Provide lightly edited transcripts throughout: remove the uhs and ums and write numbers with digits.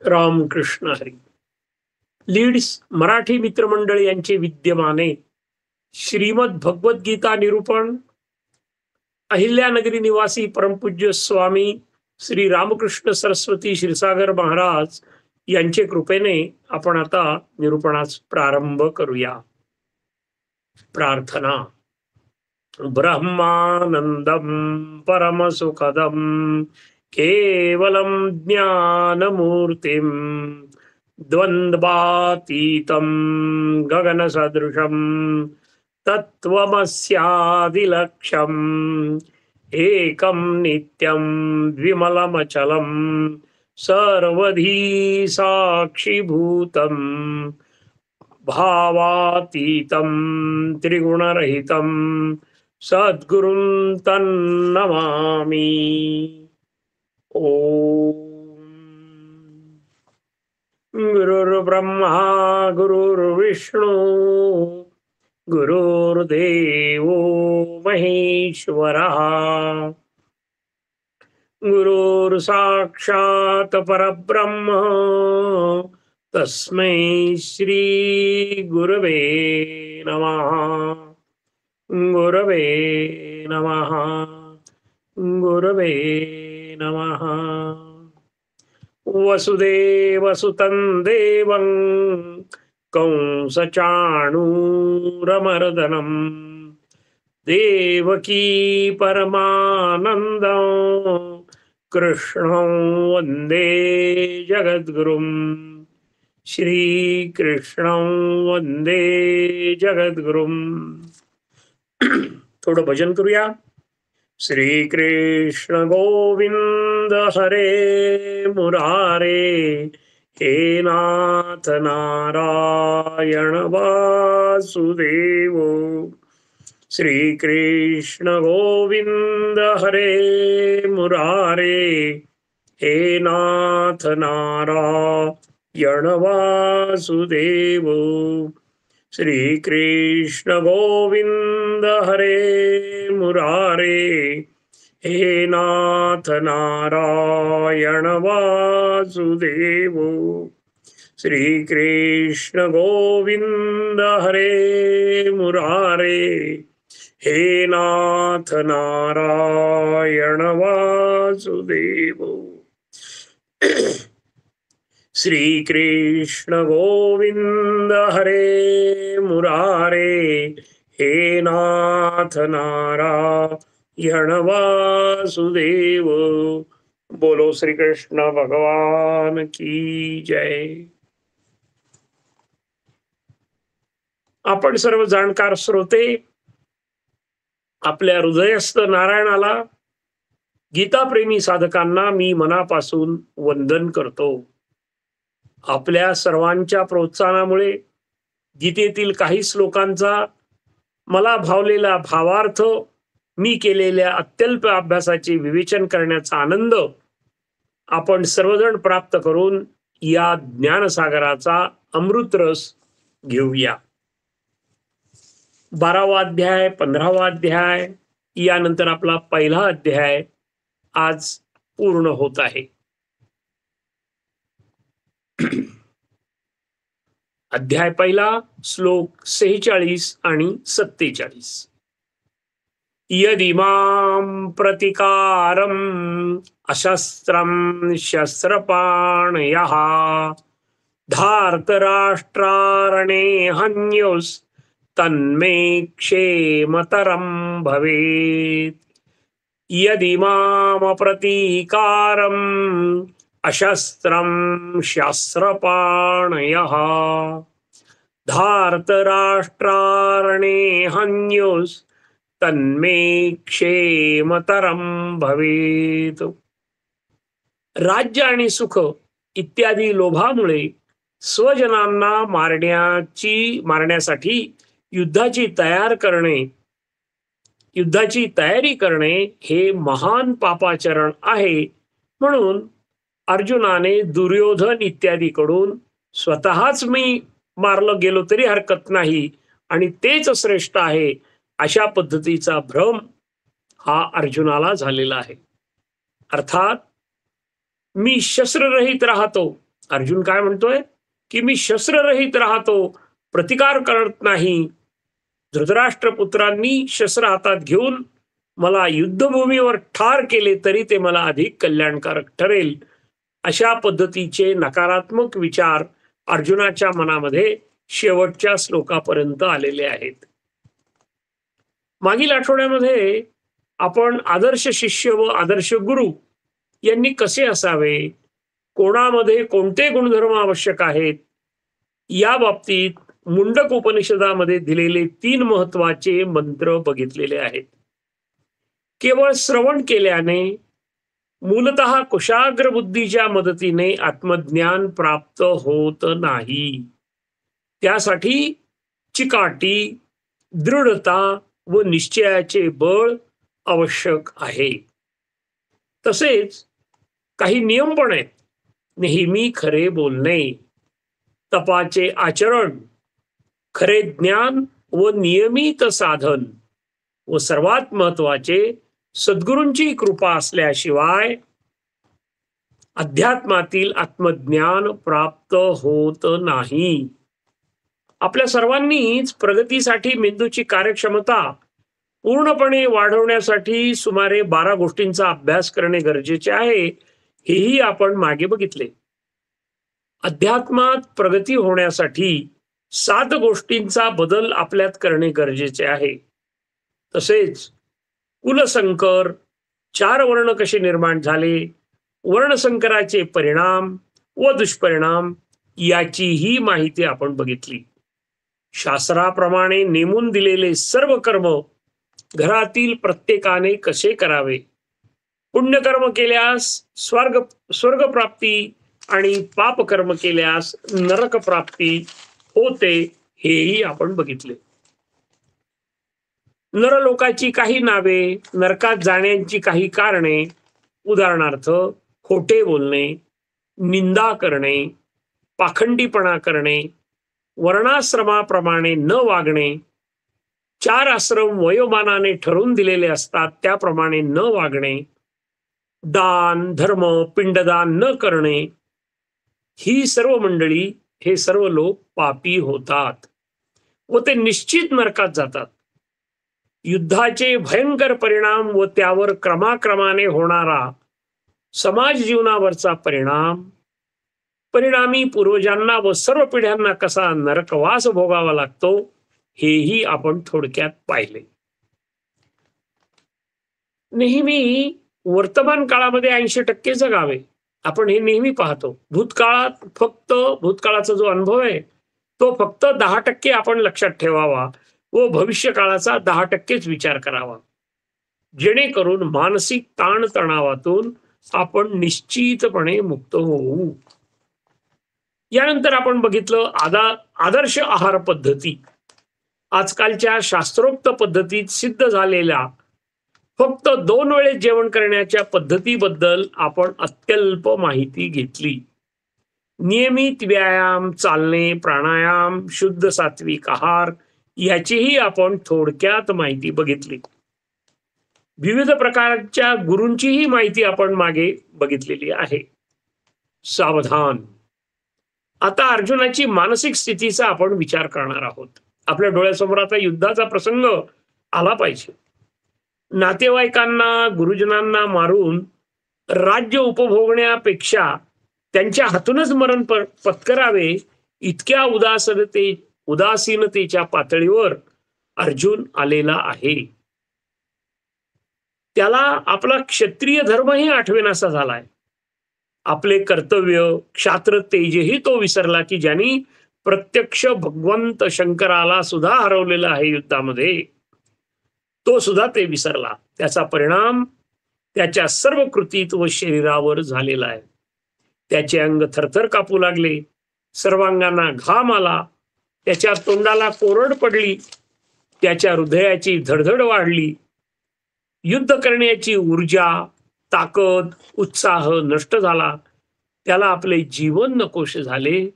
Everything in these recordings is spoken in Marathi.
रामकृष्ण हरी. लीड्स मराठी मित्रमंडळ यांचे विद्यमाने श्रीमद भगवद्गीता निरूपण अहिल्यानगरी निवासी परमपूज्य स्वामी श्री रामकृष्ण सरस्वती क्षीरसागर महाराज यांचे कृपेने आपण आता निरूपणास प्रारंभ करूया. प्रार्थना. ब्रह्मानंदम परमसुखदम केवलम ज्ञानमूर्तिम द्वंद्वातीतं गगनसदृशं तत्त्वमस्यादिलक्ष्यम् एकं नित्यं द्विमलमचलं सर्वधी साक्षिभूतं भावातीतं त्रिगुणरहितं सद्गुरुं तन्नमामि. ओम. गुरुर्ब्रह्मा गुरुर्विष्णू गुरुर्देवो महेश्वरः गुरुर्साक्षात् परब्रह्म तस्मै श्री गुरवे नमः. गुरवे नमः. गुरवे नमः. वसुदेवसुतं देवं कंसचाणूरमर्दनं देवकी परमानन्दं कृष्णं वन्दे जगद्गुरुं. श्रीकृष्णं वन्दे जगद्गुरुं. थोडं भजन करूया. श्री कृष्ण गोविंद हरे मुरारे हे नाथ नारायण वासुदेव. श्री कृष्ण गोविंद हरे मुरारे हे नाथ नारायण वासुदेव. श्री कृष्ण गोविंद हरे मुरारे हे नाथ नारायण वासुदेव. श्री कृष्ण गोविंद हरे मुरारे हे नाथ नारायण वासुदेव. श्री कृष्ण गोविंद हरे मुरारे हे नाथ नारायण वासुदेव. बोलो श्री कृष्ण भगवान की जय. आपण सर्व जाणकार श्रोते आपल्या हृदयस्थ नारायणाला, गीताप्रेमी साधकांना मी मनापासून वंदन करतो. आपल्या सर्वांच्या प्रोत्साहनामुळे गीतेतील काही श्लोकांचा मला भावलेला भावार्थ मी केलेल्या अत्यल्प अभ्यासाचे विवेचन करण्याचा आनंद आपण सर्वजण प्राप्त करून या ज्ञानसागराचा अमृतरस घेऊया. 12वा अध्याय, 15वा अध्याय, यानंतर आपला पहिला अध्याय आज पूर्ण होत आहे. अध्याय पहिला, श्लोक 46 आणि 47. यदिमां प्रतिकारं अशस्त्रं शस्त्रपाणयः धार्तराष्ट्रारणे हन्युस् तन्मे क्षेमतरं भवेत्. यदिमां प्रतिकारं अशस्त्रं शस्त्रपाणयः धार्तराष्ट्रारणे हन्युस् तन्मे क्षेमतरं भवेत्. राज्य आणि सुख इत्यादी लोभामुळे स्वजनांना मारण्यासाठी युद्धाची तयारी करणे हे महान पापाचरण आहे. म्हणून अर्जुनाने दुर्योधन इत्यादीकडून स्वतःच मी मारलं गेलो तरी हरकत नाही आणि तेच श्रेष्ठ आहे अशा पद्धतीचा भ्रम हा अर्जुनाला झालेला आहे. अर्थात मी शस्त्ररहित राहतो अर्जुन काय म्हणतोय की मी शस्त्ररहित राहतो, प्रतिकार करत नाही. धृतराष्ट्रपुत्रांनी शस्त्र हातात घेऊन मला युद्धभूमीवर ठार केले तरी ते मला अधिक कल्याणकारक ठरेल. अशा पद्धतीचे नकारात्मक विचार अर्जुनाच्या मनामध्ये शेवटच्या श्लोकापर्यंत आलेले आहेत. मागील आठवड्यामध्ये आपण आदर्श शिष्य व आदर्श गुरु यांनी कसे असावे, कोणामध्ये कोणते गुणधर्म आवश्यक आहेत, या बाबतीत मुंडक उपनिषदामध्ये दिलेले 3 महत्वाचे मंत्र बघितलेले आहेत. केवळ श्रवण केल्याने, मूलतः कुशाग्र बुद्धीच्या मदतीने आत्मज्ञान प्राप्त होत नाही. त्यासाठी चिकाटी, दृढता व निश्चयाचे बळ आवश्यक आहे. तसेच काही नियम पण आहेत. नेहमी खरे बोलणे, तपाचे आचरण, खरे ज्ञान व नियमित साधन व सर्वात महत्वाचे सद्गुरूंची कृपा असल्याशिवाय अध्यात्मातील आत्मज्ञान प्राप्त होत नाही. आपल्या सर्वांनीच प्रगतीसाठी मेंदूची कार्यक्षमता पूर्णपणे वाढवण्यासाठी सुमारे 12 गोष्टींचा अभ्यास करणे गरजेचे आहे, हेही आपण मागे बघितले. अध्यात्मात प्रगती होण्यासाठी 7 गोष्टींचा बदल आपल्यात करणे गरजेचे आहे. तसेच कुलसंकर, 4 वर्ण कसे निर्माण झाले, वर्णसंकराचे परिणाम व दुष्परिणाम याचीही माहिती आपण बघितली. शास्त्राप्रमाणे नेमून दिलेले सर्व कर्म घरातील प्रत्येकाने कसे करावे, पुण्यकर्म केल्यास स्वर्गप्राप्ती आणि पापकर्म केल्यास नरक प्राप्ती होते, हेही आपण बघितले. नरलोकाची काही नावे, नरकात जाण्याची काही कारणे, उदाहरणार्थ खोटे बोलणे, निंदा करणे, पाखंडीपणा करणे, वर्णाश्रमाप्रमाणे न वागणे, 4 आश्रम वयोमानाने ठरवून दिलेले असतात त्याप्रमाणे न वागणे, दान धर्म पिंडदान न करणे, ही सर्व मंडळी, हे सर्व लोक पापी होतात व ते निश्चित नरकात जातात. युद्धाचे भयंकर परिणाम व त्यावर क्रमाक्रमाने होणारा समाज जीवनावरचा परिणामी पूर्वजांना व सर्व पिढ्यांना कसा नरकवास भोगावा लागतो, हेही आपण थोडक्यात पाहिले. नेहमी वर्तमान काळामध्ये 80% जगावे, आपण हे नेहमी पाहतो. भूतकाळाचा जो अनुभव आहे तो फक्त 10% आपण लक्षात ठेवावा व भविष्य काळाचा 10%च विचार करावा, जेणेकरून मानसिक ताणतणावातून आपण निश्चितपणे मुक्त होऊ. यानंतर आपण बघितलं आदर्श आहार पद्धती. आजकालच्या शास्त्रोक्त पद्धतीत सिद्ध झालेल्या फक्त 2 वेळेस जेवण करण्याच्या पद्धतीबद्दल आपण अत्यल्प माहिती घेतली. नियमित व्यायाम, चालणे, प्राणायाम, शुद्ध सात्विक आहार याचीही आपण थोडक्यात माहिती बघितली. विविध प्रकारच्या गुरूंचीही माहिती आपण मागे बघितलेली आहे. सावधान. आता अर्जुनाची मानसिक स्थितीचा आपण विचार करणार आहोत. आपल्या डोळ्यासमोर आता युद्धाचा प्रसंग आला पाहिजे. नातेवाईकांना, गुरुजनांना मारून राज्य उपभोगण्यापेक्षा त्यांच्या हातूनच मरण पत्करावे, इतक्या उदासीनतेच्या पातळीवर अर्जुन आलेला आहे. त्याला आपला क्षत्रिय धर्मही आठवेनासा झालाय. आपले कर्तव्य, क्षात्र तेजही तो विसरला की ज्यांनी प्रत्यक्ष भगवंत शंकराला सुद्धा हरवलेला आहे युद्धामध्ये, तो सुद्धा ते विसरला. त्याचा परिणाम त्याच्या सर्व कृतीत व शरीरावर झालेला आहे. त्याचे अंग थरथर कापू लागले, सर्वांगांना घाम आला, त्याच्या तोंडाला कोरड पडली, त्याच्या हृदयाची धडधड वाढली. युद्ध करण्याची ऊर्जा, ताकद, उत्साह नष्ट झाला. त्याला आपले जीवन नकोशे झाले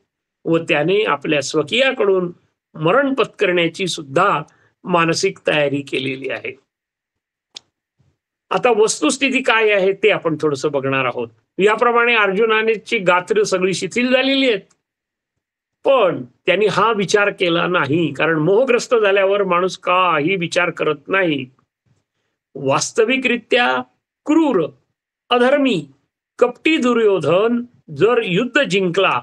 व त्याने आपल्या स्वकीयाकडून मरण पत्करण्याची सुद्धा मानसिक तयारी केलेली आहे. आता वस्तुस्थिती काय आहे ते आपण थोडंसं बघणार आहोत. याप्रमाणे अर्जुनाची गात्र सगळी शिथिल झालेली आहेत. पण त्यांनी हा विचार केला नाही, कारण मोहग्रस्त झाल्यावर माणूस काही विचार करत नाही. वास्तविकरित्या क्रूर, अधर्मी, कपटी दुर्योधन जर युद्ध जिंकला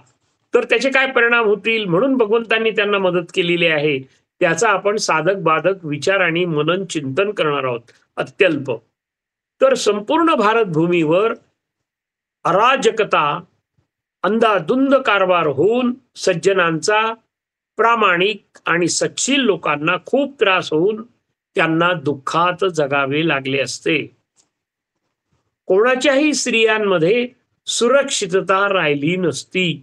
तर त्याचे काय परिणाम होतील, म्हणून भगवंतांनी त्यांना मदत केलेली आहे. त्याचा आपण साधक बाधक विचार आणि मनन चिंतन करणार आहोत अत्यल्प. तर संपूर्ण भारत भूमीवर अराजकता, अंधाधुंद कारभार होऊन सज्जनांचा, प्रामाणिक आणि सच्शील लोकांना खूप त्रास होऊन त्यांना दुःखात जगावे लागले असते. कोणाच्याही स्त्रियांमध्ये सुरक्षितता राहिली नसती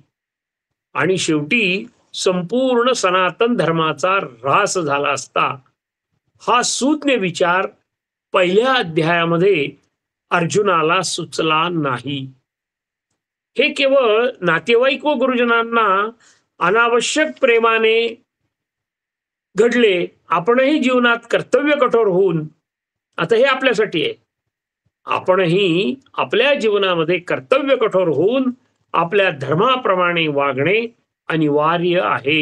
आणि शेवटी संपूर्ण सनातन धर्माचा ऱ्हास झाला असता. हा सूज्ञ विचार पहिल्या अध्यायामध्ये अर्जुनाला सुचला नाही. हे केवळ नातेवाईक व गुरुजनांना अनावश्यक प्रेमाने घडले. आपणही जीवनात कर्तव्य कठोर होऊन, आता हे आपल्यासाठी आहे, आपणही आपल्या जीवनामध्ये कर्तव्य कठोर होऊन आपल्या धर्माप्रमाणे वागणे अनिवार्य आहे.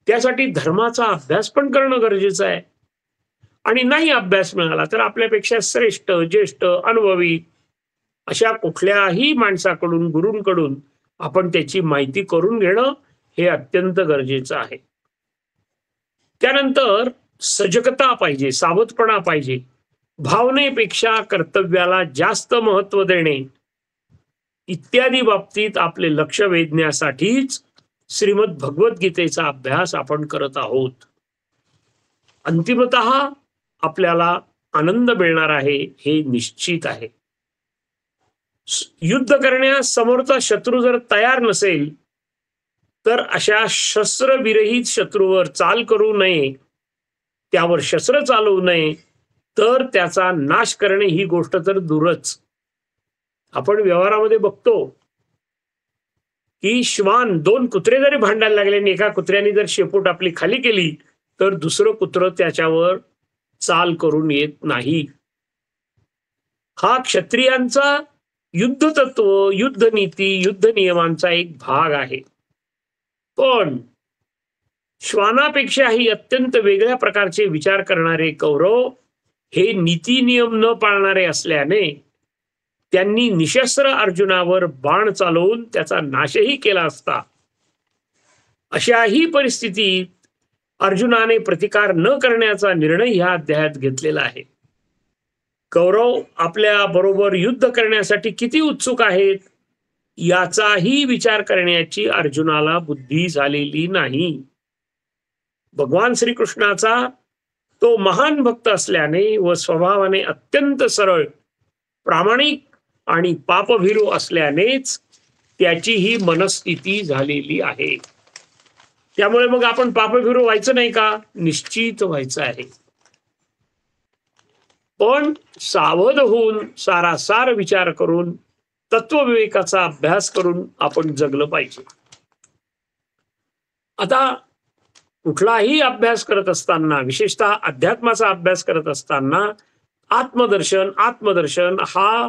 त्यासाठी धर्माचा अभ्यास पण करणं गरजेचं आहे. आणि नाही अभ्यास मिळाला तर आपल्यापेक्षा श्रेष्ठ, ज्येष्ठ, अनुभवी अशा कुठल्याही माणसाकडून, गुरूंकडून आपण त्याची माहिती करून घेणं हे अत्यंत गरजेचं आहे. त्यानंतर सजगता पाहिजे, सावधपणा पाहिजे. भावनेपेक्षा कर्तव्याला जास्त महत्व देणे इत्यादी बाबतीत आपले लक्ष वेधण्यासाठीच श्रीमद भगवद्गीतेचा अभ्यास आपण करत आहोत. अंतिमतः आपल्याला आनंद मिळणार आहे हे निश्चित आहे. युद्ध करण्यास समोरचा शत्रू जर तयार नसेल तर अशा शस्त्रविरहित शत्रूवर चाल करू नये, त्यावर शस्त्र चालवू नये, तर त्याचा नाश करणे ही गोष्ट तर दूरच. आपण व्यवहारामध्ये बघतो की श्वान, दोन कुत्रे जरी भांडायला लागले आणि एका कुत्र्याने जर शेपूट आपली खाली केली तर दुसरं कुत्र त्याच्यावर चाल करून येत नाही. हा क्षत्रियांचा युद्ध तत्व, युद्ध नीती, युद्ध नियमांचा एक भाग आहे. पण श्वानापेक्षाही अत्यंत वेगळ्या प्रकारचे विचार करणारे कौरव हे नीती नियम न पाळणारे असल्याने त्यांनी निशस्त्र अर्जुनावर बाण चालवून त्याचा नाशही केला असता. अशाही परिस्थितीत अर्जुनाने प्रतिकार न करण्याचा निर्णय ह्या अध्यायात घेतलेला आहे. कौरव आपल्या बरोबर युद्ध करण्यासाठी किती उत्सुक आहेत याचाही विचार करण्याची अर्जुनाला बुद्धी झालेली नाही. भगवान श्रीकृष्णाचा तो महान भक्त असल्याने व स्वभावाने अत्यंत सरळ, प्रामाणिक आणि पापभीरू असल्यानेच त्याची ही मनस्थिती झालेली आहे. त्यामुळे मग आपण पापभीरू व्हायचं नाही का? निश्चित व्हायचं आहे. पण सावध होऊन सारासार विचार करून तत्वविवेकाचा अभ्यास करून आपण जगलं पाहिजे. आता कुठलाही अभ्यास करत असताना, विशेषतः अध्यात्माचा अभ्यास करत असताना आत्मदर्शन आत्मदर्शन हा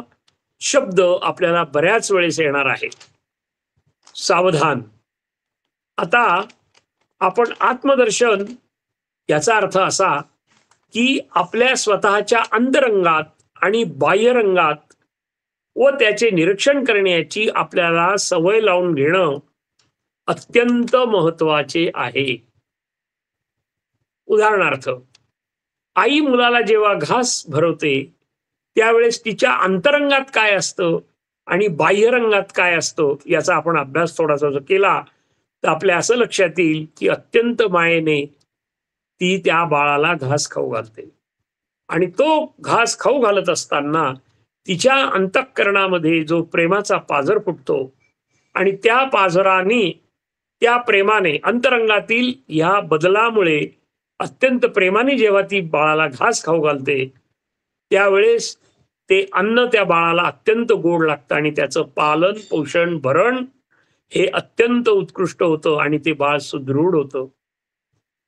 शब्द आपल्याला बऱ्याच वेळेस येणार आहे. सावधान. आता आपण आत्मदर्शन याचा अर्थ असा की आपल्या स्वतःच्या अंतरंगात आणि बाह्यरंगात व त्याचे निरीक्षण करण्याची आपल्याला सवय लावून घेणं अत्यंत महत्वाचे आहे. उदाहरणार्थ, आई मुलाला जेव्हा घास भरवते त्यावेळेस तिच्या अंतरंगात काय असतं आणि बाह्यरंगात काय असतं याचा आपण अभ्यास थोडासा केला तर आपल्या असं लक्षात येईल की अत्यंत मायेने ती त्या बाळाला घास खाऊ घालते. आणि तो घास खाऊ घालत असताना तिच्या अंतःकरणामध्ये जो प्रेमाचा पाझर फुटतो आणि त्या पाझराने, त्या प्रेमाने, अंतरंगातील या बदलामुळे अत्यंत प्रेमाने जेव्हा ती बाळाला घास खाऊ घालते त्यावेळेस ते अन्न त्या बाळाला अत्यंत गोड लागतं आणि त्याचं पालन, पोषण, भरण हे अत्यंत उत्कृष्ट होतं आणि ते बाळ सुदृढ होतं.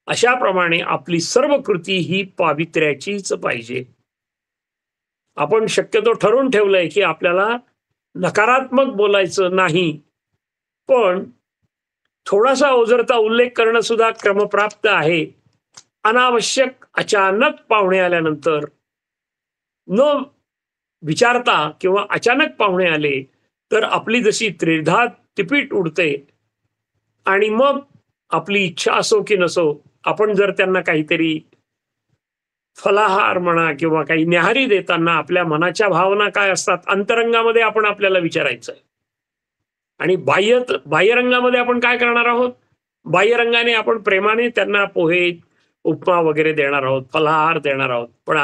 अशाप्रमाणे आपली सर्व कृती ही पावित्र्याचीच पाहिजे. आपण शक्यतो ठरवून ठेवलंय की आपल्याला नकारात्मक बोलायचं नाही, पण थोडासा ओझरता उल्लेख करणं सुद्धा क्रमप्राप्त आहे. अनावश्यक अचानक पाहुणे आल्यानंतर न विचारता किंवा अचानक पाहुणे आले तर आपली जशी त्रिधा तिपीट उडते आणि मग आपली इच्छा असो की नसो, आपण जर त्यांना काहीतरी फलाहार म्हणा किंवा काही न्याहारी देताना आपल्या मनाच्या भावना काय असतात अंतरंगामध्ये आपण आपल्याला विचारायचं आहे. आणि बाह्यरंगामध्ये आपण काय करणार आहोत? बाह्यरंगाने आपण प्रेमाने त्यांना पोहे, उपमा वगैरे देणार आहोत, फलाहार देणार आहोत. पण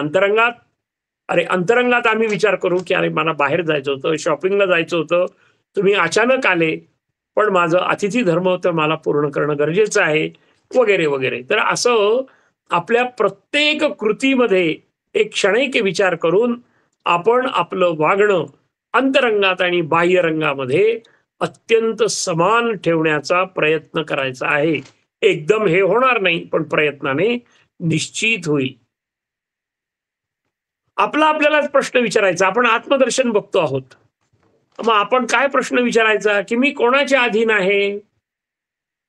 अंतरंगात आम्ही विचार करू की अरे मला बाहेर जायचं होतं, शॉपिंगला जायचं होतं, तुम्ही अचानक आले, पण माझं अतिथी धर्म होतं, मला पूर्ण करणं गरजेचं आहे, वगैरे वगैरे. तर असं आपल्या प्रत्येक कृतीमध्ये एक क्षणैक विचार करून आपण आपलं वागणं अंतरंगात आणि बाह्यरंगामध्ये अत्यंत समान ठेवण्याचा प्रयत्न करायचा आहे. एकदम हे होणार नाही, पण प्रयत्नाने निश्चित होईल. आपल्यालाच प्रश्न विचारायचा. आपण आत्मदर्शन बघतो आहोत. मग आपण काय प्रश्न विचारायचा की मी कोणाच्या अधीन आहे?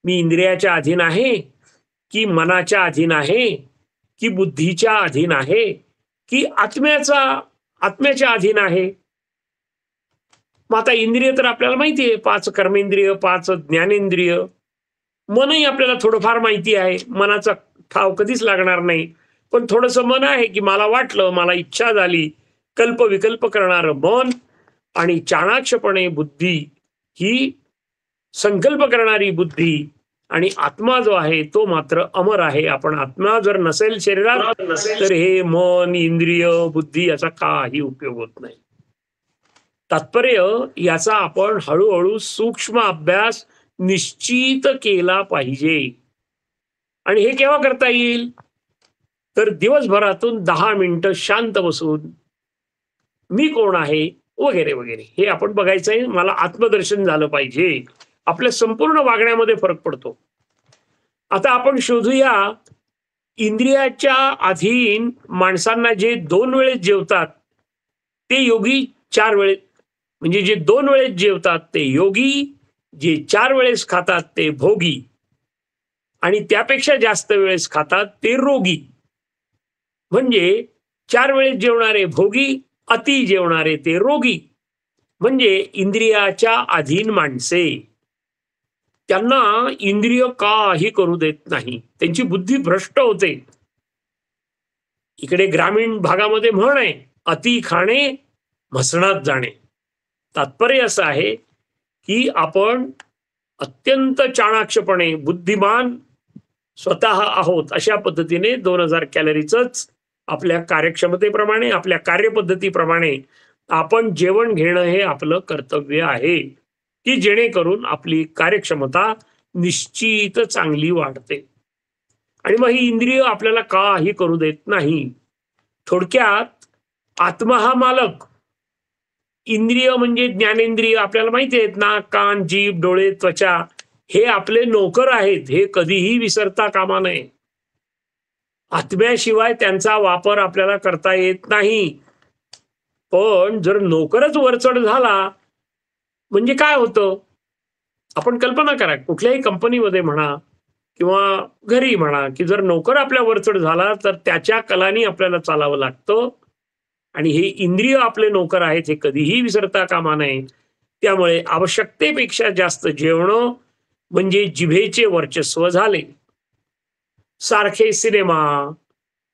मी इंद्रियाच्या अधीन आहे, की मनाच्या अधीन आहे, की बुद्धीच्या अधीन आहे, की आत्म्याच्या अधीन आहे? मग आता इंद्रिय तर आपल्याला माहिती आहे, 5 कर्मेंद्रिय, 5 ज्ञानेंद्रिय. मनही आपल्याला थोडंफार माहिती आहे. मनाचा ठाव कधीच लागणार नाही. पण थोडंसं मन आहे की मला वाटलं, मला इच्छा झाली, कल्पविकल्प करणारं मन आणि चाणाक्षपणे बुद्धी, ही संकल्प करणारी बुद्धी आणि आत्मा जो आहे तो मात्र अमर आहे. आपण आत्मा जर नसेल शरीरात तर हे मन, इंद्रिय, बुद्धी याचा काही उपयोग होत नाही. तात्पर्य याचा आपण हळूहळू सूक्ष्म अभ्यास निश्चित केला पाहिजे. आणि हे केव्हा करता येईल? तर दिवसभरातून 10 मिनिटं शांत बसून मी कोण आहे वगैरे वगैरे हे आपण बघायचंय. मला आत्मदर्शन झालं पाहिजे. आपल्या संपूर्ण वागण्यामध्ये फरक पडतो. आता आपण शोधूया, इंद्रियाच्या अधीन माणसांना जे 2 वेळेस जेवतात ते योगी, 4 वेळेस म्हणजे जे 2 वेळेस जेवतात ते योगी, जे 4 वेळेस खातात ते भोगी आणि त्यापेक्षा जास्त वेळेस खातात ते रोगी. म्हणजे 4 वेळेस जेवणारे भोगी, अति जेवणारे ते रोगी. म्हणजे इंद्रियाच्या अधीन माणसे, त्यांना इंद्रिय काही करू देत नाही, त्यांची बुद्धी भ्रष्ट होते. इकडे ग्रामीण भागामध्ये म्हण आहे, अति खाणे म्हसणात जाणे. तात्पर्य असं आहे की आपण अत्यंत चाणाक्षपणे बुद्धिमान स्वतः आहोत अशा पद्धतीने 2000 कॅलरीच आपल्या कार्यक्षमतेप्रमाणे, आपल्या कार्यपद्धतीप्रमाणे आपण जेवण घेणं हे आपलं कर्तव्य आहे, की जेणेकरून आपली कार्यक्षमता निश्चित चांगली वाढते. आणि मग ही इंद्रिय आपल्याला काही करू देत नाही. थोडक्यात आत्मा हा मालक, इंद्रिय म्हणजे ज्ञानेंद्रिय आपल्याला माहिती आहेत, नाक, कान, जीभ, डोळे, त्वचा हे आपले नोकर आहेत. हे कधीही विसरता कामा नये. आत्म्याशिवाय त्यांचा वापर आपल्याला करता येत नाही. पण जर नोकरच वरचढ झाला म्हणजे काय होतं? आपण कल्पना करा, कुठल्याही कंपनीमध्ये म्हणा किंवा घरी म्हणा, की जर नोकर आपल्या वरचढ झाला तर त्याच्या कलानी आपल्याला चालावं लागतं. आणि हे इंद्रिय आपले नोकर आहेत हे कधीही विसरता कामा नये. त्यामुळे आवश्यकतेपेक्षा जास्त जेवणं म्हणजे जिभेचे वर्चस्व झाले. सारखे सिनेमा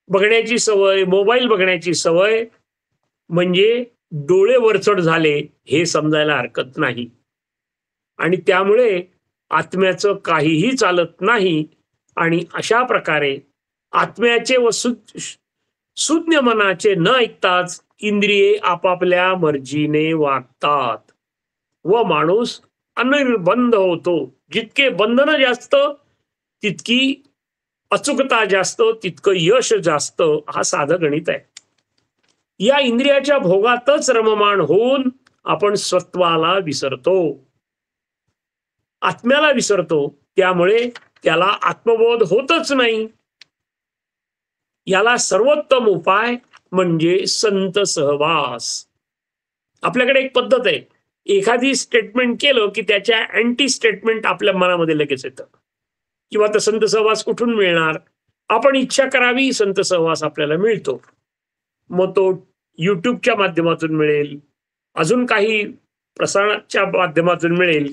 बघण्याची सवय, मोबाईल बघण्याची सवय म्हणजे डोळे वरचढ झाले हे समजायला हरकत नाही. आणि त्यामुळे आत्म्याचं काहीही चालत नाही. आणि अशा प्रकारे आत्म्याचे व सुज्ञ मनाचे न ऐकताच इंद्रिये आपापल्या मर्जीने वागतात व माणूस अनिर्बंध होतो. जितके बंधन जास्त तितकी अचूकता जास्त, तितकं यश जास्त. हा साधं गणित आहे. या इंद्रियाच्या भोगातच रममाण होऊन आपण स्वत्वाला विसरतो, आत्म्याला विसरतो. त्यामुळे त्याला आत्मबोध होतच नाही. याला सर्वोत्तम उपाय म्हणजे संत सहवास. आपल्याकडे एक पद्धत आहे, एखादी स्टेटमेंट केलं की त्याच्या अँटी स्टेटमेंट आपल्या मनामध्ये लगेच येतं, किंवा तर संत सहवास कुठून मिळणार? आपण इच्छा करावी, संत सहवास आपल्याला मिळतो. मग तो युट्यूबच्या माध्यमातून मिळेल, अजून काही प्रसारणाच्या माध्यमातून मिळेल,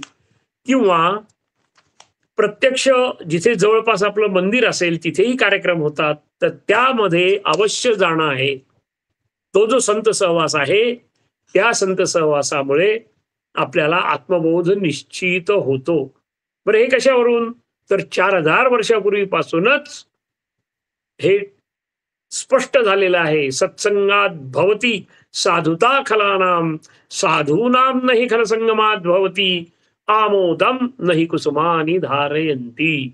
किंवा प्रत्यक्ष जिथे जवळपास आपलं मंदिर असेल तिथेही कार्यक्रम होतात, तर त्यामध्ये अवश्य जाणं आहे. तो जो संत सहवास आहे, त्या संत सहवासामुळे आपल्याला आत्मबोध निश्चित होतो. बरं, हे कशावरून? तर 4000 वर्षापूर्वीपासूनच हे स्पष्ट झालेलं आहे. सत्संगात भवती साधुता खलानाम, साधूनाम नाही खल संगमात भवती, आमोदम नाही कुसुमानी धारयंती.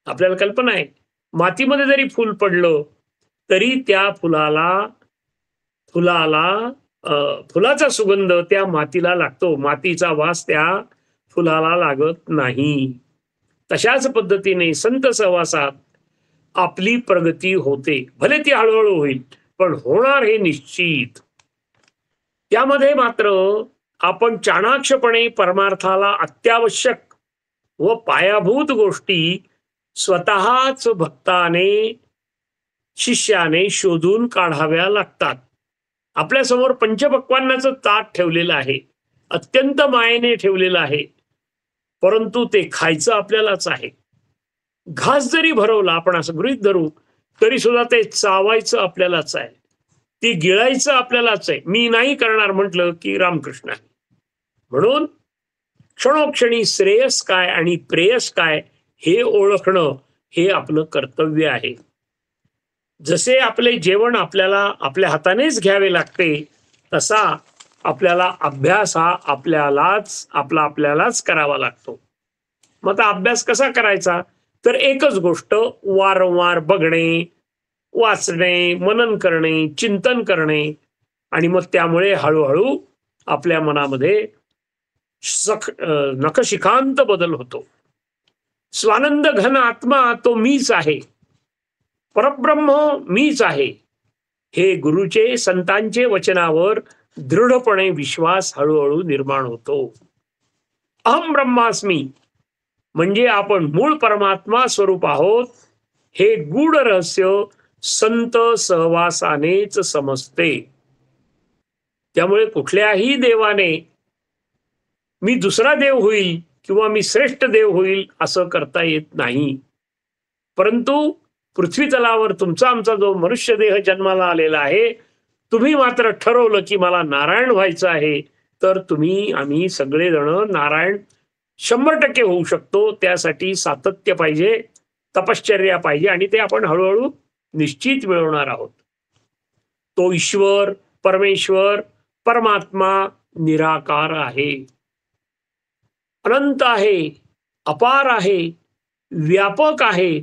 आपल्याला कल्पना आहे, मातीमध्ये जरी फूल पडलं तरी त्या फुलाला फुलाचा सुगंध त्या मातीला लागतो, मातीचा वास त्या फुलाला लागत नाही. तशाच पद्धतीने संत सहवासात आपली प्रगती होते. भले ती हळूहळू होईल, पण होणार हे निश्चित. त्यामध्ये मात्र आपण चाणाक्षपणे परमार्थाला अत्यावश्यक व पायाभूत गोष्टी स्वतःच भक्ताने, शिष्याने शोधून काढाव्या लागतात. आपल्या समोर पंचपक्वान्नाचं ताट ठेवलेलं आहे, अत्यंत मायेने ठेवलेलं आहे, परंतु ते खायचं आपल्यालाच आहे. घास जरी भरवला, आपण असं गृहीत धरू, तरी सुद्धा ते चावायचं आपल्यालाच आहे, ती गिळायचं आपल्यालाच आहे. मी नाही करणार म्हटलं की रामकृष्ण आहे. म्हणून क्षणोक्षणी श्रेयस काय आणि प्रेयस काय हे ओळखणं हे आपलं कर्तव्य आहे. जसे आपले जेवण आपल्याला आपल्या हातानेच घ्यावे लागते, तसा आपल्याला अभ्यास हा आपल्यालाच करावा लागतो. मग आता अभ्यास कसा करायचा? तर एकच गोष्ट वारंवार बघणे, वाचणे, मनन करणे, चिंतन करणे, आणि मग त्यामुळे हळूहळू आपल्या मनामध्ये नखशिखांत बदल होतो. स्वानंद घन आत्मा तो मीच आहे, परब्रह्म मीच आहे, हे गुरुचे, संतांचे वचनावर दृढपणे विश्वास हळूहळू निर्माण होतो. अहम ब्रह्मास्मी म्हणजे आपण मूळ परमात्मा स्वरूप आहोत, हे गूढ रहस्य संत सहवासानेच समजते. त्यामुळे कुठल्याही देवाने मी दुसरा देव होईल किंवा मी श्रेष्ठ देव होईल असं करता येत नाही. परंतु पृथ्वी तलावर तुमचा आमचा जो मनुष्य देह जन्माला आलेला आहे, तुम्ही मात्र ठरवलं की मला नारायण व्हायचं आहे, तर आम्ही सगळेजण नारायण 100% होऊ शकतो. त्यासाठी सातत्य पाहिजे, तपश्चर्या पाहिजे, आणि ते आपण हळूहळू निश्चित मिळवणार आहोत. तो ईश्वर, परमेश्वर, परमात्मा निराकार आहे, अनंत आहे, अपार आहे, व्यापक आहे,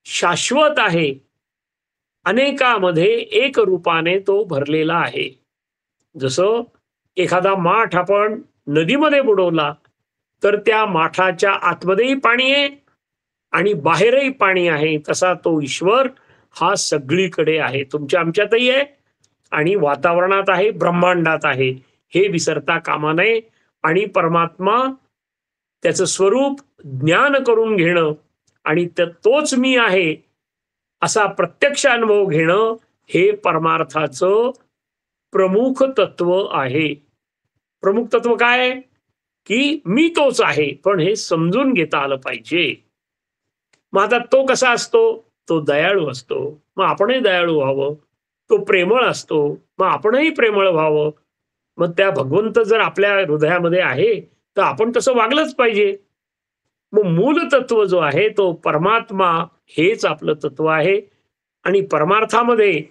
शाश्वत आहे, अनेकामध्ये एक रूपाने तो भरलेला आहे. जसं एखादा माठ आपण नदीमध्ये बुडवला तर त्या माठाच्या आतमध्येही पाणी आहे आणि बाहेरही पाणी आहे, तसा तो ईश्वर हा सगळीकडे आहे, तुमच्या आमच्यातही आहे आणि वातावरणात आहे, ब्रह्मांडात आहे, हे विसरता कामा नये. आणि परमात्मा त्याचं स्वरूप ज्ञान करून घेणं आणि तोच मी आहे असा प्रत्यक्ष अनुभव घेणं हे परमार्थाचं प्रमुख तत्व आहे. प्रमुख तत्व काय? की मी तोच आहे, पण हे समजून घेता आलं पाहिजे. मग आता तो कसा असतो? तो दयाळू असतो, मग आपणही दयाळू व्हावं. तो प्रेमळ असतो, मग आपणही प्रेमळ व्हावं. मग त्या भगवंत जर आपल्या हृदयामध्ये आहे तर आपण तसं वागलंच पाहिजे. मग मूल तत्व जो आहे तो परमात्मा हेच आपलं तत्व आहे, आणि परमार्थामध्ये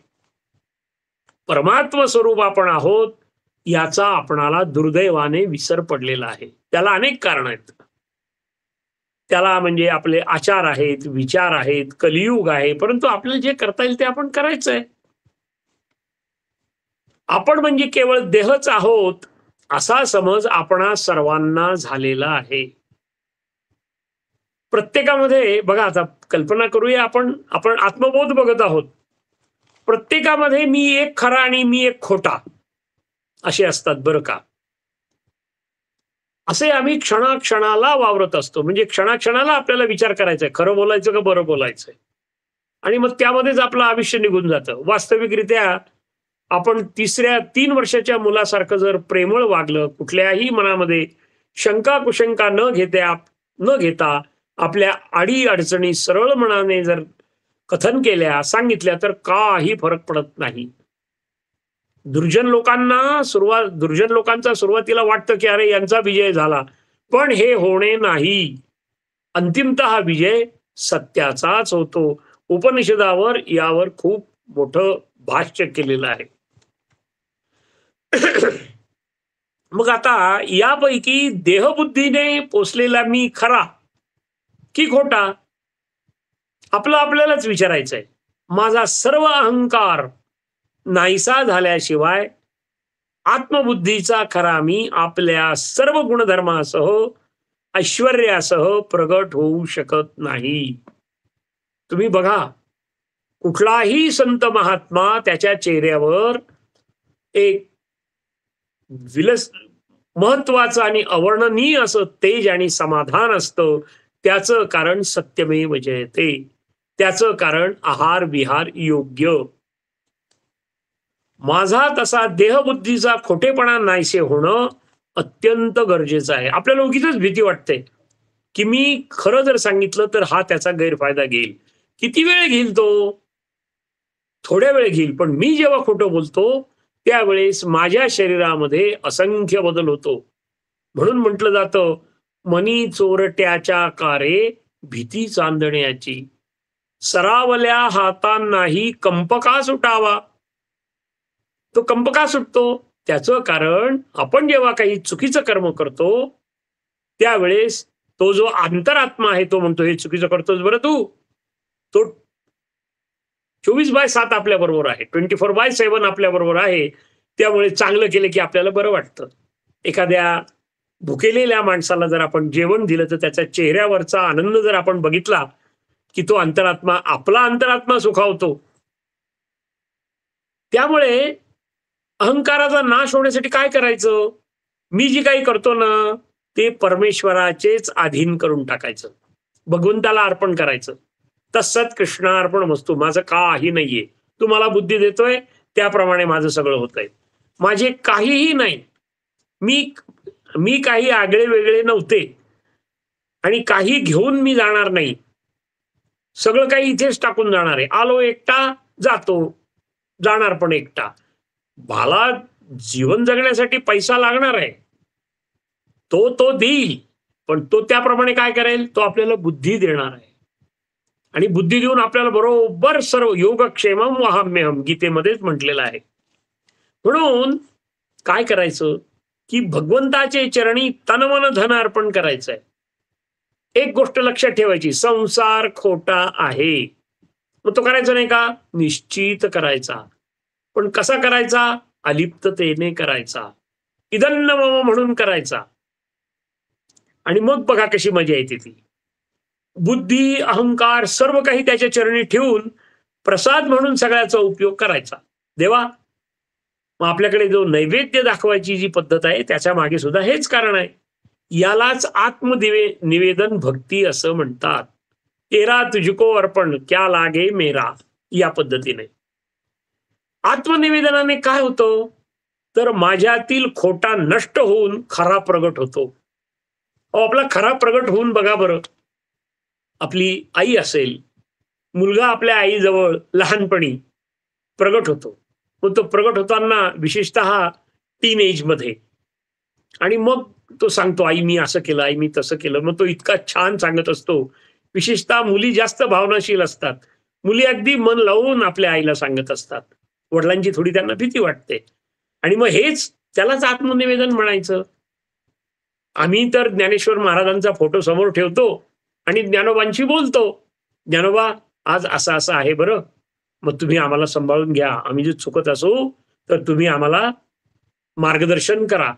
परमात्म स्वरूप आपण आहोत याचा आपणाला दुर्दैवाने विसर पडलेला आहे. त्याला अनेक कारण आहेत. त्याला म्हणजे आपले आचार आहेत, विचार आहेत, कलियुग आहे, परंतु आपल्याला जे करता येईल ते आपण करायचंय. आपण म्हणजे केवळ देहच आहोत असा समज आपणा सर्वांना झालेला आहे. प्रत्येकामध्ये बघा, आता कल्पना करूया, आपण आत्मबोध बघत आहोत. प्रत्येकामध्ये मी एक खरा आणि मी एक खोटा असे असतात बरं का. असे आम्ही क्षणाक्षणाला वावरत असतो. म्हणजे क्षणाक्षणाला आपल्याला विचार करायचा आहे, खरं बोलायचं का बरं बोलायचंय? आणि मग त्यामध्येच आपलं आयुष्य निघून जातं. वास्तविकरित्या आपण 3 वर्षाच्या मुलासारखं जर प्रेमळ वागलं, कुठल्याही मनामध्ये शंका कुशंका न घेता आपल्या अडी-अडचणी सरळ मनाने जर कथन केल्या, सांगितल्या, तर काही फरक पडत नाही. दुर्जन लोकांचा सुरुवातीला वाटतं, की अरे यांचा विजय झाला. पण हे होणे नाही. अंतिमतः हा विजय सत्याचाच होतो. उपनिषदावर यावर खूप मोठं भाष्य केलेलं आहे. मग आता यापैकी देहबुद्धीने पोचलेला मी खरा की खोटा? आपलं आपल्यालाच विचारायचंय. माझा सर्व अहंकार नाहीसा झाल्याशिवाय आत्मबुद्धीचा खरा मी आपल्या सर्व गुणधर्मासह ऐश्वर्यासह प्रगट होऊ शकत नाही. तुम्ही बघा, कुठलाही संत महात्मा त्याच्या चेहऱ्यावर एक विलस महत्वाचं आणि अवर्णनीय असं तेज आणि समाधान असतं. त्याचं कारण सत्यमेव जयते. त्याचं कारण आहार विहार योग्य. माझा तसा देहबुद्धीचा खोटेपणा नाहीसे होणं अत्यंत गरजेचं आहे. आपल्याला उगीचच भीती वाटते, की मी खरं जर सांगितलं तर हा त्याचा गैरफायदा घेईल. किती वेळ घेईल तो? थोड्या वेळ घेईल. पण मी जेव्हा खोटं बोलतो त्यावेळेस माझ्या शरीरामध्ये असंख्य बदल होतो. म्हणून म्हटलं जातं, मनी चोरट्याच्या कारे भीती चांदण्याची, सरावल्या हातांनाही कंप का सुटावा? तो कंप का सुटतो? त्याचं कारण आपण जेव्हा काही चुकीचं कर्म करतो त्यावेळेस तो जो अंतरात्मा आहे तो म्हणतो, हे चुकीचं करतोस बरं तू. तो 24/7 आपल्या बरोबर आहे, 24/7 आपल्या बरोबर आहे. त्यामुळे चांगलं केलं की आपल्याला बरं वाटतं. एखाद्या भुकेलेल्या माणसाला जर आपण जेवण दिलं तर त्याच्या चेहऱ्यावरचा आनंद जर आपण बघितला की तो अंतरात्मा, आपला अंतरात्मा सुखावतो. त्यामुळे अहंकाराचा नाश होण्यासाठी काय करायचं? मी जे काही करतो ना ते परमेश्वराचेच अधीन करून टाकायचं, भगवंताला अर्पण करायचं. तत्सत कृष्णार्पणमस्तु. माझं काही नाहीये, तू मला बुद्धी देतोय त्याप्रमाणे माझं सगळं होतंय. माझे काहीही नाही. मी मी काही आगळे वेगळे नव्हते आणि काही घेऊन मी जाणार नाही. सगळं काही इथेच टाकून जाणार आहे. आलो एकटा, जातो, जाणार पण एकटा. मला जीवन जगण्यासाठी पैसा लागणार आहे, तो देईल. पण तो त्याप्रमाणे काय करेल? तो आपल्याला बुद्धी देणार आहे. आणि बुद्धी देऊन आपल्याला बरोबर सर्व योगक्षेमम वहाम्यहम गीतेमध्येच म्हटलेलं आहे. म्हणून काय करायचं की भगवंताचे चरणी तनमन धन अर्पण करायचंय. एक गोष्ट लक्षात ठेवायची, संसार खोटा आहे. मग तो करायचा नाही का? निश्चित करायचा. पण कसा करायचा? अलिप्ततेने करायचा, इदन्न मम म्हणून करायचा. आणि मग बघा कशी मजा येते ती. बुद्धी अहंकार सर्व काही त्याच्या चरणी ठेवून प्रसाद म्हणून सगळ्याचा उपयोग करायचा. देवा, मग आपल्याकडे जो नैवेद्य दाखवायची जी पद्धत आहे त्याच्या मागे सुद्धा हेच कारण आहे. यालाच निवेदन भक्ती असं म्हणतात. तेरा तुझको अर्पण क्या लागे मेरा, या पद्धतीने. आत्मनिवेदनाने काय होतं? तर माझ्यातील खोटा नष्ट होऊन खरा प्रगट होतो. आपला खरा प्रगट होऊन बघा बरं. आपली आई असेल, मुलगा आपल्या आईजवळ लहानपणी प्रगट होतो. मग तो प्रगट होताना विशेषतः टीन एज मध्ये, आणि मग तो सांगतो, आई मी असं केलं, आई मी तसं केलं. मग तो इतका छान सांगत असतो. विशेषतः मुली जास्त भावनाशील असतात. मुली अगदी मन लावून आपल्या आईला सांगत असतात. वडिलांची थोडी त्यांना भीती वाटते. आणि मग हेच त्यालाच आत्मनिवेदन म्हणायचं. आम्ही तर ज्ञानेश्वर महाराजांचा फोटो समोर ठेवतो आणि ज्ञानोबांशी बोलतो, ज्ञानोबा आज असं असं आहे बरं, मग तुम्ही आम्हाला सांभाळून घ्या. आम्ही जे चुकत असू तर तुम्ही आम्हाला मार्गदर्शन करा.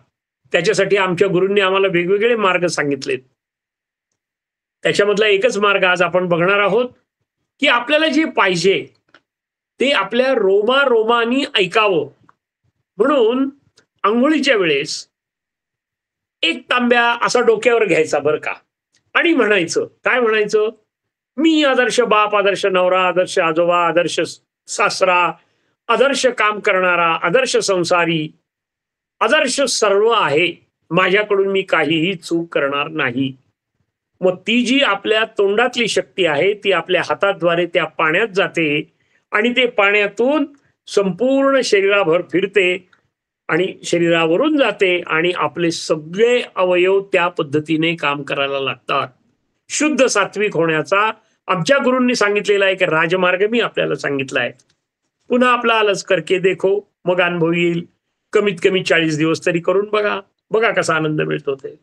त्याच्यासाठी आमच्या गुरूंनी आम्हाला वेगवेगळे मार्ग सांगितलेत. त्याच्यामधला एकच मार्ग आज आपण बघणार आहोत, की आपल्याला जे पाहिजे ते आपल्या रोमारोमानी ऐकावं. म्हणून अंघोळीच्या वेळेस एक तांब्या असा डोक्यावर घ्यायचा बरं का, आणि म्हणायचं, काय म्हणायचं, मी आदर्श बाप, आदर्श नवरा, आदर्श आजोबा, आदर्श सासरा, आदर्श काम करणारा, आदर्श संसारी, आदर्श सर्व आहे, माझ्याकडून मी काहीही चूक करणार नाही. मग ती जी आपल्या तोंडातली शक्ती आहे ती आपल्या हाताद्वारे त्या पाण्यात जाते आणि ते पाण्यातून संपूर्ण शरीराभर फिरते आणि शरीरावरून जाते आणि आपले सगळे अवयव त्या पद्धतीने काम करायला लागतात. शुद्ध सात्विक होण्याचा आमच्या गुरूंनी सांगितलेला एक राजमार्ग मी आपल्याला सांगितला आहे. पुन्हा आपला आलच करके देखो, मग अनुभव येईल. कमीत कमी 40 दिवस तरी करून बघा, बघा कसा आनंद मिळतो ते.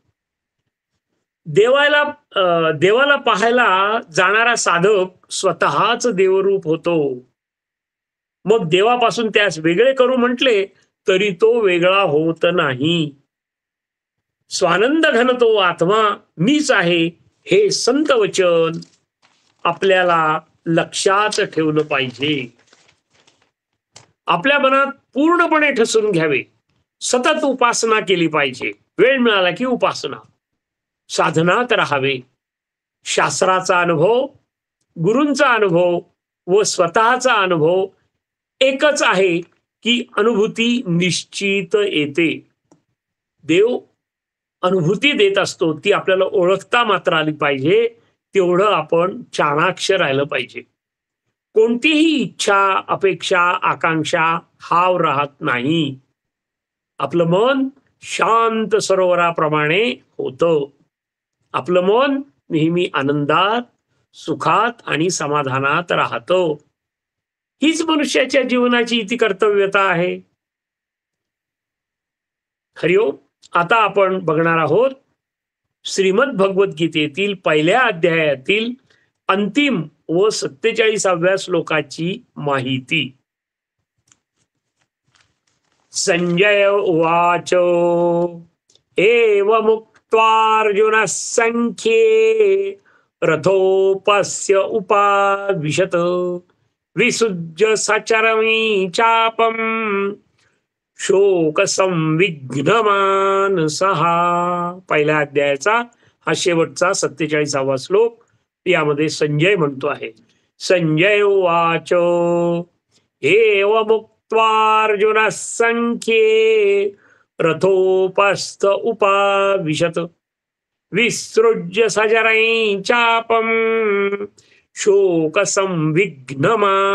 देवाला पाहायला जाणारा साधक स्वतःच देवरूप होतो. मग देवापासून त्यास वेगळे करू म्हटले तरी तो वेगळा होत नाही. स्वानंद घन तो आत्मा मीच आहे, हे संत वचन आपल्याला लक्षात ठेवलं पाहिजे. आपल्या मनात पूर्णपणे ठसून घ्यावे. सतत उपासना केली पाहिजे. वेळ मिळाला की उपासना, साधनात राहावे. शास्त्राचा अनुभव, गुरूंचा अनुभव व स्वतःचा अनुभव एकच आहे की अनुभूती निश्चित येते. देव अनुभूती देत असतो, ती आपल्याला ओळखता मात्र आली पाहिजे. तेवढं आपण चाणाक्ष राहिलं पाहिजे. कोणतीही इच्छा, अपेक्षा, आकांक्षा हाव राहत नाही. आपलं मन शांत सरोवराप्रमाणे होतं. आपलं मन नेहमी आनंदात, सुखात आणि समाधानात राहतं. हीच मनुष्याच्या जीवनाची इति कर्तव्यता आहे. हरिओम. आता आपण बघणार आहोत श्रीमद भगवद्गीतेतील पहिल्या अध्यायातील अंतिम व 47व्या श्लोकाची माहिती. संजय उवाच एव मुक्त्वार्जुनः संख्ये रथोपस्य उपाविशत विसृज्य सचरमी चापम शोक संविघ्नमानसः. पहिल्या अध्यायाचा हा शेवटचा 47वा श्लोक. यामध्ये संजय म्हणतो आहे, संजय उवाच एव मुक्त्वार्जुनः संख्ये रथोपस्थ उपाविशत विसृज्य सचरमी चापम शोक संविघ्नमानसः.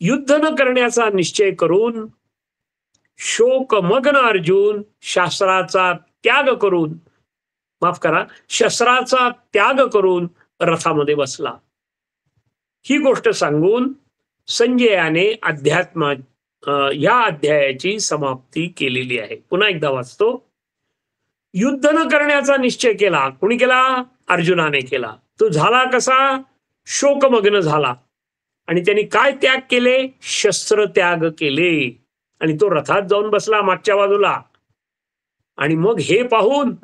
युद्ध न करण्याचा निश्चय करून शोकमग्न अर्जुन शस्त्राचा त्याग करून रथामध्ये बसला. ही गोष्ट सांगून संजयाने या अध्यायाची समाप्ती केलेली आहे. पुन्हा एकदा वाचतो. युद्ध न करण्याचा निश्चय केला. कुणी केला? अर्जुनाने केला. तो झाला कसा? शोकमग्न झाला. आणि त्यांनी काय त्याग केले? शस्त्र त्याग केले. आणि तो रथात जाऊन बसला मागच्या बाजूला. आणि मग हे पाहून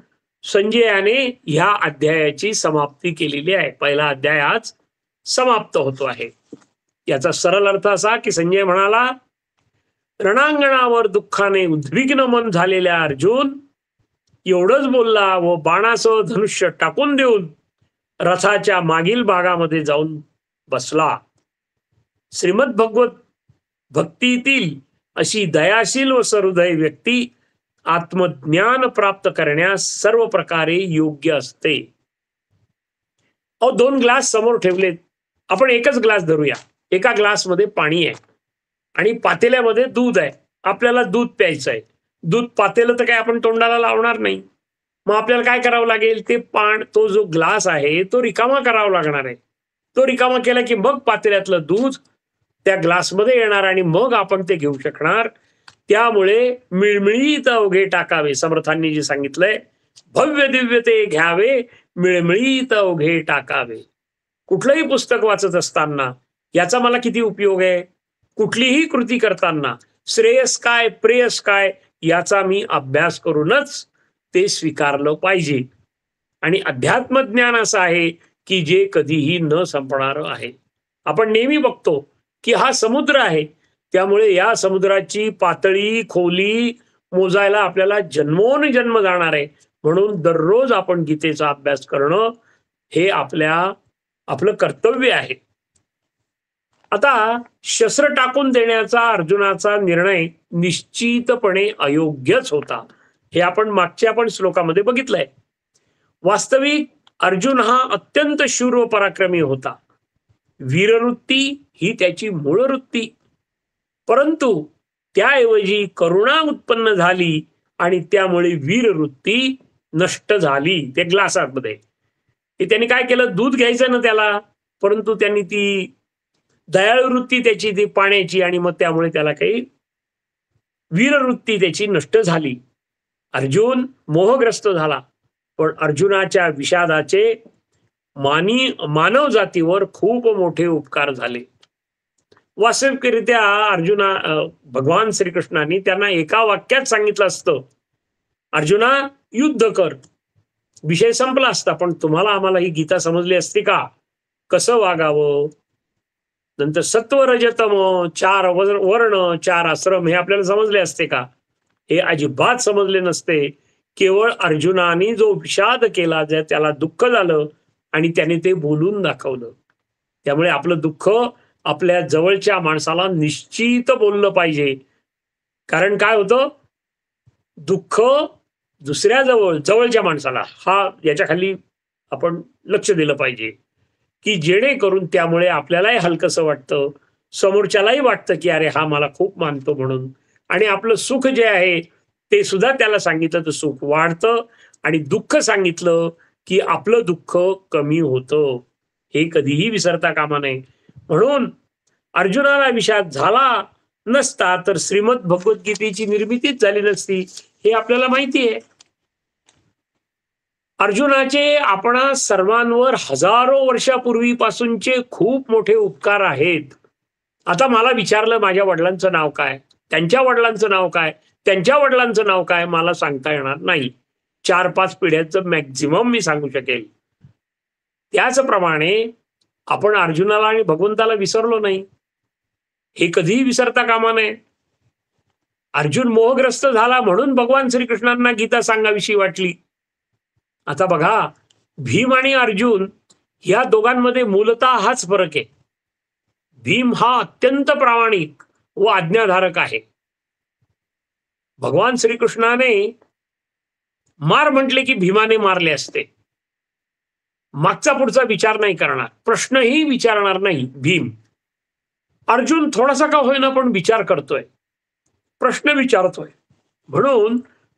संजयाने ह्या अध्यायाची समाप्ती केलेली आहे. पहिला अध्याय आज समाप्त होतो आहे. याचा सरळ अर्थ असा की संजय म्हणाला, रणांगणावर दुःखाने उद्विग्न मन झालेल्या अर्जुन एवढंच बोलला व बाणासह धनुष्य टाकून देऊन रथाच्या मागील भागामध्ये जाऊन बसला. श्रीमद भगवत भक्तीतील अशी दयाशील व सहृदय व्यक्ती आत्मज्ञान प्राप्त करण्यास सर्व प्रकारे योग्य असते. 2 ग्लास समोर ठेवलेत. आपण एकच ग्लास धरूया. एका ग्लासमध्ये पाणी आहे आणि पातेल्यामध्ये दूध आहे. आपल्याला दूध प्यायचं आहे. दूध पातेलं तर काय आपण तोंडाला लावणार नाही. मग आपल्याला काय करावं लागेल? तो जो ग्लास आहे तो रिकामा करावा लागणार आहे. तो रिकामा केला की मग पातेल्यातलं दूध त्या ग्लासमध्ये येणार आणि मग आपण ते घेऊ शकणार. त्यामुळे मिळमिळीत अवघे टाकावे. समर्थांनी जे सांगितलंय, भव्य दिव्य ते घ्यावे, मिळमिळीत अवघे टाकावे. कुठलंही पुस्तक वाचत असताना याचा मला किती उपयोग आहे? कुठलीही कृती करताना श्रेयस काय, प्रेयस काय याचा मी अभ्यास करूनच ते स्वीकारलं पाहिजे. आणि अध्यात्म ज्ञान असं आहे की जे कधीही न संपणार आहे. आपण नेहमी बघतो की हा समुद्र आहे, त्यामुळे या समुद्राची पातळी खोली मोजायला आपल्याला जन्मोनजन्म जाणार आहे. म्हणून दररोज आपण गीतेचा अभ्यास करणं हे आपलं कर्तव्य आहे. आता शस्त्र टाकून देण्याचा अर्जुनाचा निर्णय निश्चितपणे अयोग्यच होता. हे आपण मागच्या पण श्लोकामध्ये बघितलंय. वास्तविक अर्जुन हा अत्यंत शूर व पराक्रमी होता. वीरवृत्ती ही त्याची मूळ वृत्ती. परंतु त्याऐवजी करुणा उत्पन्न झाली आणि त्यामुळे वीरवृत्ती नष्ट झाली. ते ग्लासामध्ये त्यांनी काय केलं, दूध घ्यायचं ना त्याला, परंतु त्यांनी ती दयाळू वृत्ती त्याची ती पाण्याची, आणि मग त्यामुळे त्याला काही वीरवृत्ती त्याची नष्ट झाली. अर्जुन मोहग्रस्त झाला. पण अर्जुनाच्या विषादाचे मानव जातीवर खूप मोठे उपकार झाले. वास्तविकरित्या भगवान श्रीकृष्णांनी त्यांना एका वाक्यात सांगितलं असतं, अर्जुना युद्ध कर, विषय संपला असता. पण तुम्हाला आम्हाला ही गीता समजली असती का, कसं वागावं, नंतर सत्व रजतम 4 वर्ण 4 आश्रम हे आपल्याला समजले असते का? हे अजिबात समजले नसते. केवळ अर्जुनाने जो विषाद केला, त्याला दुःख झालं आणि त्याने ते बोलून दाखवलं. त्यामुळे आपलं दुःख आपल्या जवळच्या माणसाला निश्चित बोललं पाहिजे. कारण काय होतं, दुःख दुसऱ्या जवळच्या माणसाला, हा याच्या खाली आपण लक्ष दिलं पाहिजे, की जेणेकरून त्यामुळे आपल्यालाही हलकंसं वाटतं, समोरच्यालाही वाटतं की अरे हा मला खूप मानतो म्हणून, आणि आपलं सुख जे आहे ते सुद्धा त्याला सांगितलं तर सुख वाढतं, आणि दुःख सांगितलं की आपलं दुःख कमी होतं. हे कधीही विसरता कामा नये. म्हणून अर्जुनाला विषाद झाला नसता तर श्रीमद भगवद्गीतेची निर्मितीच झाली नसती, हे आपल्याला माहिती आहे. अर्जुनाचे आपणा सर्वांवर हजारो वर्षापूर्वीपासूनचे खूप मोठे उपकार आहेत. आता मला विचारलं माझ्या वडिलांचं नाव काय, त्यांच्या वडिलांचं नाव काय, त्यांच्या वडिलांचं नाव काय, मला सांगता येणार नाही. 4-5 पिढ्यांचं मॅक्झिमम मी सांगू शकेल. त्याचप्रमाणे आपण अर्जुनाला आणि भगवंताला विसरलो नाही, हे कधीही विसरता कामा नये. अर्जुन मोहग्रस्त झाला म्हणून भगवान श्रीकृष्णांना गीता सांगाविषयी वाटली. आता बघा, भीम आणि अर्जुन या दोघांमध्ये मूलतः हाच फरक आहे. भीम हा अत्यंत प्रामाणिक व आज्ञाधारक आहे. भगवान श्रीकृष्णाने मार म्हटले की भीमाने मारले असते. मागचा पुढचा विचार नाही करणार, प्रश्नही विचारणार नाही भीम. अर्जुन थोडासा का होईना पण विचार करतोय, प्रश्न विचारतोय. म्हणून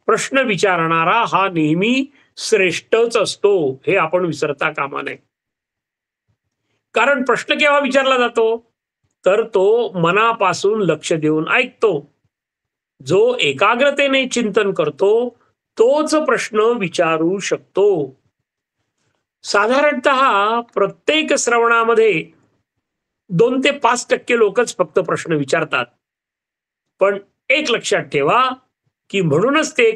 प्रश्न विचारणारा हा नेहमी श्रेष्ठच असतो, हे आपण विसरता कामा नये. कारण प्रश्न केव्हा विचारला जातो, तर तो मनापासून लक्ष देऊन ऐकतो. जो एकाग्रतेने चिंतन करतो तोच प्रश्न विचारू शकतो. साधारणतः प्रत्येक श्रवणामध्ये 2 ते 5% लोकच फक्त प्रश्न विचारतात. पण एक लक्षात ठेवा की म्हणूनच ते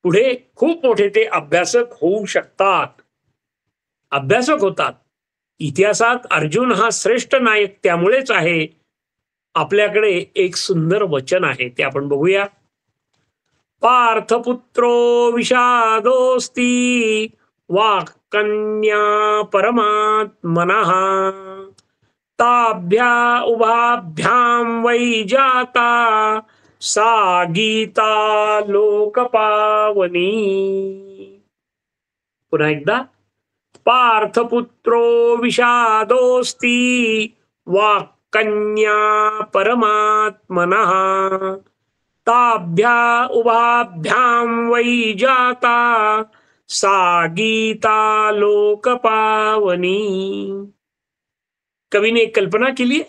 पुढे खूप मोठे ते अभ्यासक होऊ शकतात, अभ्यासक होतात. इतिहासात अर्जुन हा श्रेष्ठ नायक त्यामुळेच आहे. आपल्याकडे एक सुंदर वचन आहे, ते आपण बघूया. पार्थपुत्रो विषादोस्ती वाक्कन्या परमात्मनः ताभ्या उभाभ्याम वै जाता सा गीता लोकपावनी. पुन्हा एकदा, पार्थपुत्रो विषादोस्ती वाक्कन्या परमात्मनः ताभ्या उभाभ्याम वै जाता सा गीता लोकपावनी. कवीने एक कल्पना केली,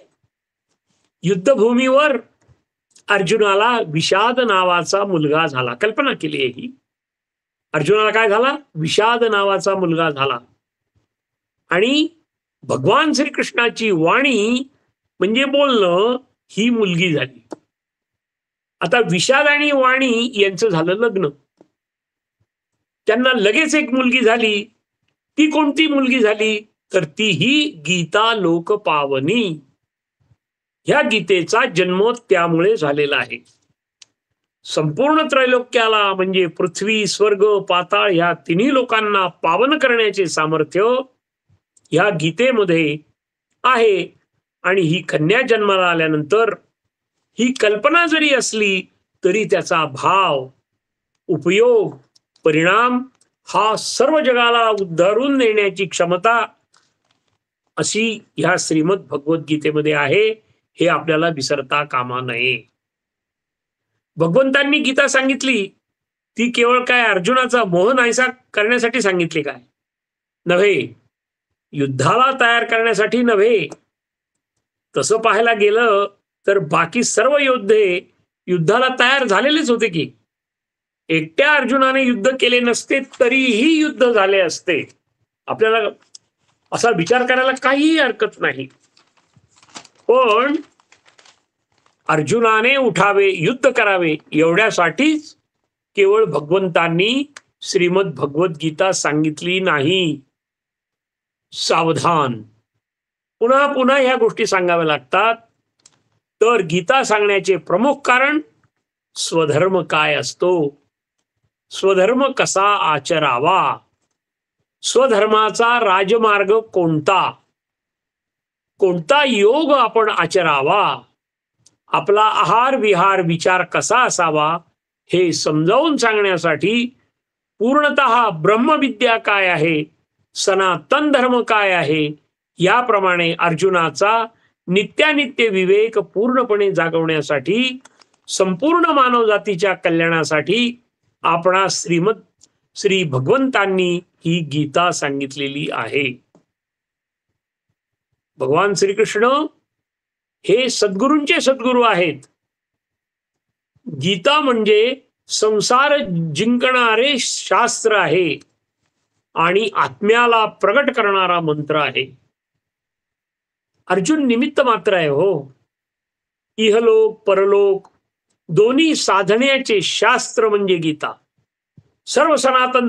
युद्धभूमीवर अर्जुनाला विषाद नावाचा मुलगा झाला. कल्पना केली आहे ही. अर्जुनाला काय झाला, विषाद नावाचा मुलगा झाला. आणि भगवान श्रीकृष्णाची वाणी म्हणजे बोलणं ही मुलगी झाली. आता विषाद आणि वाणी यांचं झालं लग्न. त्यांना लगेच एक मुलगी झाली. ती कोणती मुलगी झाली, तर ती ही गीता लोकपावनी. ह्या गीतेचा जन्म त्यामुळे झालेला आहे. संपूर्ण त्रैलोक्याला म्हणजे पृथ्वी, स्वर्ग, पाताळ ह्या तिन्ही लोकांना पावन करण्याचे सामर्थ्य ह्या गीतेमध्ये आहे. आणि ही कन्या जन्माला आल्यानंतर ही कल्पना जरी असली तरी त्याचा भाव, उपयोग, परिणाम हा सर्व जगाला उद्धारून नेण्याची क्षमता अशी ह्या श्रीमद भगवद्गीतेमध्ये आहे. हे आपल्याला विसरता कामा नये. भगवंतांनी गीता सांगितली ती केवळ काय अर्जुनाचा मोह नाहीसा करण्यासाठी सांगितली काय? नव्हे. युद्धाला तयार करण्यासाठी नव्हे. तसं पाहायला गेलं तर बाकी सर्व योद्धे युद्धाला तयार झालेलेच होते की. एकट्या अर्जुनाने युद्ध केले नसते तरीही युद्ध झाले असते. आपल्याला असा विचार करायला काहीही हरकत नाही. पण अर्जुनाने उठावे, युद्ध करावे एवढ्यासाठीच केवळ भगवंतांनी श्रीमद भगवद्गीता सांगितली नाही. सावधान. पुन्हा पुन्हा ह्या गोष्टी सांगाव्या लागतात. तर गीता सांगण्याचे प्रमुख कारण स्वधर्म काय असतो, स्वधर्म कसा आचरावा, स्वधर्माचा राजमार्ग कोणता, कोणता योग आपण आचरावा, आपला आहार विहार विचार कसा असावा हे समजावून सांगण्यासाठी पूर्णतः ब्रह्मविद्या काय आहे, सनातन धर्म काय आहे याप्रमाणे अर्जुनाचा नित्यानित्य विवेक पूर्णपणे जागवण्यासाठी, संपूर्ण मानवजातीच्या कल्याणासाठी आपणास श्री भगवंतांनी ही गीता सांगितलेली आहे. भगवान श्रीकृष्ण हे सद्गुरूंचे सद्गुरू आहेत. गीता म्हणजे संसार जिंकणारे शास्त्र आहे आणि आत्म्याला प्रगट करणारा मंत्र आहे. अर्जुन निमित्त मात्र आहे हो. इहलोक परलोक दोन्ही साधण्याचे शास्त्र म्हणजे गीता. सर्व सनातन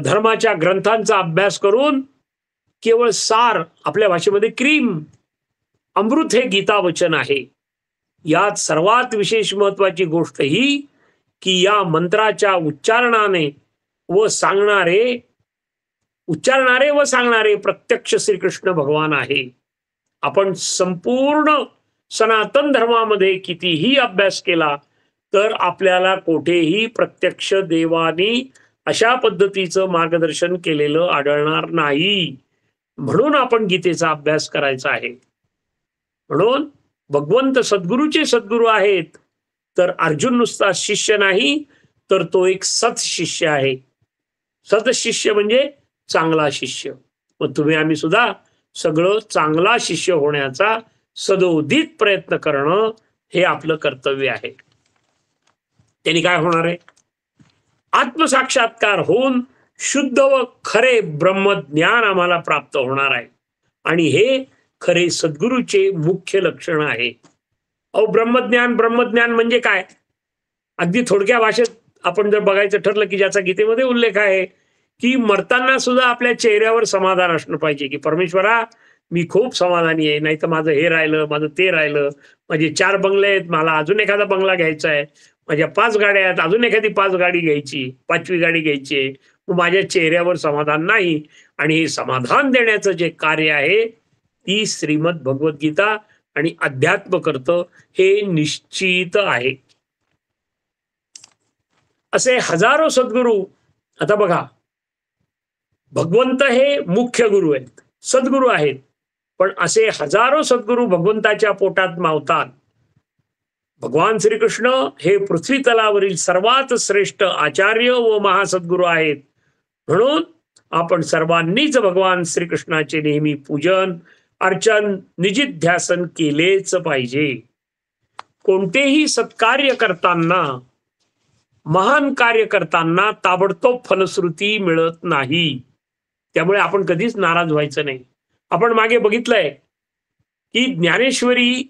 धर्माच्या ग्रंथांचा अभ्यास करून केवळ सार, आपल्या भाषेमध्ये क्रीम, अमृत हे गीता वचन आहे. यात सर्वात विशेष महत्वाची गोष्ट ही की या मंत्राच्या उच्चारणाने व सांगणारे प्रत्यक्ष श्रीकृष्ण भगवान आहे. आपण संपूर्ण सनातन धर्मामध्ये कितीही अभ्यास केला तर आपल्याला कोठेही प्रत्यक्ष देवानी अशा पद्धतीचं मार्गदर्शन केलेलं आढळणार नाही. म्हणून आपण गीतेचा अभ्यास करायचा आहे. म्हणून भगवंत सद्गुरूचे सद्गुरू आहेत. तर अर्जुन नुसता शिष्य नाही तर तो एक सत्शिष्य आहे. सत्शिष्य म्हणजे चांगला शिष्य. मग तुम्ही आम्ही सुद्धा सगळं चांगला शिष्य होण्याचा सदोदित प्रयत्न करणं हे आपलं कर्तव्य आहे. त्यांनी काय होणार आहे? आत्मसाक्षात्कार होऊन शुद्ध व खरे ब्रह्मज्ञान आम्हाला प्राप्त होणार आहे. आणि हे खरे सद्गुरूचे मुख्य लक्षण आहे. ब्रह्मज्ञान म्हणजे काय? अगदी थोडक्या भाषेत आपण जर बघायचं ठरलं की ज्याचा गीतेमध्ये उल्लेख आहे की मरताना सुद्धा आपल्या चेहऱ्यावर समाधान असणं पाहिजे की परमेश्वरा मी खूप समाधानी आहे, नाही तर माझं हे राहिलं, माझं ते राहिलं, माझे 4 बंगले आहेत, मला अजून एखादा बंगला घ्यायचा आहे, माझ्या 5 गाड्या आहेत, अजून एखादी 5 गाडी घ्यायची, 5वी गाडी घ्यायची आहे. मग माझ्या चेहऱ्यावर समाधान नाही. आणि हे समाधान देण्याचं जे कार्य आहे ती श्रीमद भगवद्गीता आणि अध्यात्म करतं हे निश्चित आहे. असे हजारो सद्गुरू. आता बघा, भगवंत हे मुख्य गुरु आहेत, सद्गुरू आहेत. पण असे हजारो सद्गुरू भगवंताच्या पोटात मावतात. भगवान श्रीकृष्ण हे पृथ्वी तलावरील सर्वात श्रेष्ठ आचार्य व महासद्गुरू आहेत. म्हणून आपण सर्वांनीच भगवान श्रीकृष्णाचे नेहमी पूजन अर्चन निजिध्यासन केलेच पाहिजे. कोणतेही सत्कार्य करताना, महान कार्य करताना ताबडतोब फलश्रुती मिळत नाही. त्यामुळे आपण कधीच नाराज व्हायचं नाही. आपण मागे बघितलंय की ज्ञानेश्वरी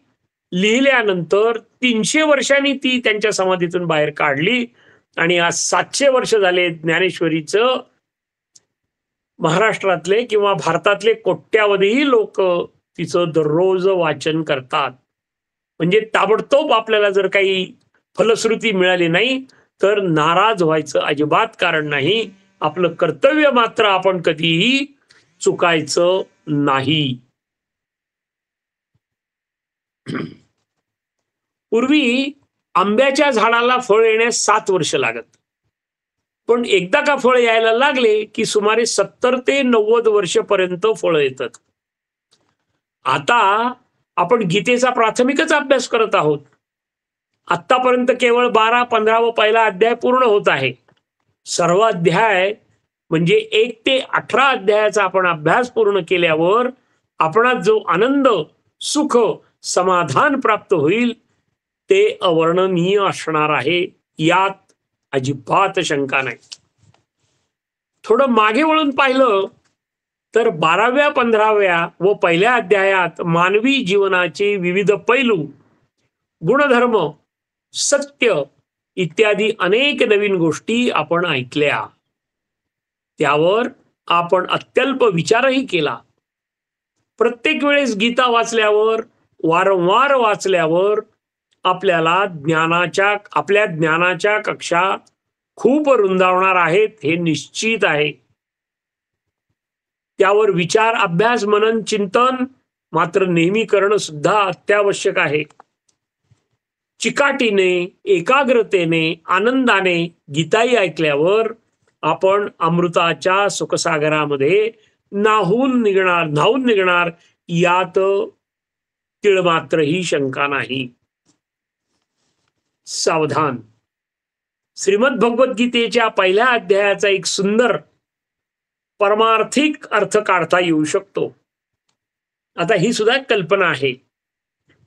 लिहिल्यानंतर 300 वर्षांनी ती त्यांच्या समाधीतून बाहेर काढली आणि आज 700 वर्ष झाले महाराष्ट्रातले किंवा भारतातले कोट्यावधी लोक तिचं दररोज वाचन करतात. म्हणजे ताबडतोब आपल्याला जर काही फलश्रुती मिळाली नाही तर नाराज व्हायचं अजिबात कारण नाही. आपलं कर्तव्य मात्र आपण कधीही चुकायचं नाही. पूर्वी आंब्याच्या झाडाला फळ येण्यास 7 वर्ष लागत. पण एकदा का फळ यायला लागले की सुमारे 70 ते 90 वर्षपर्यंत फळ येतात. आता आपण गीतेचा प्राथमिकच अभ्यास करत आहोत. आतापर्यंत केवळ 12-15 व पहिला अध्याय पूर्ण होत आहे. सर्व अध्याय म्हणजे 1 ते 18 अध्यायाचा आपण अभ्यास पूर्ण केल्यावर आपणास जो आनंद, सुख, समाधान प्राप्त होईल ते अवर्णनीय असणार आहे. यात अजिबात शंका नाही. थोडं मागे वळून पाहिलं तर 12व्या 15व्या व पहिल्या अध्यायात मानवी जीवनाचे विविध पैलू, गुणधर्म, सत्य इत्यादी अनेक नवीन गोष्टी आपण ऐकल्या. त्यावर आपण अत्यल्प विचारही केला. प्रत्येक वेळेस गीता वाचल्यावर, वारंवार वाचल्यावर आपल्या ज्ञानाच्या कक्षा खूप रुंदावणार आहेत हे निश्चित आहे. त्यावर विचार, अभ्यास, मनन, चिंतन मात्र नेहमी करणं सुद्धा अत्यावश्यक आहे. चिकाटीने, एकाग्रतेने, आनंदाने गीताई ऐकल्यावर आपण अमृताच्या सुखसागरामध्ये न्हावून निघणार यात तिळमात्रही शंका नाही. सावधान. श्रीमद भगवद्गीतेच्या पहिल्या अध्यायाचा एक सुंदर परमार्थिक अर्थ काढता येऊ शकतो. आता ही सुद्धा कल्पना आहे.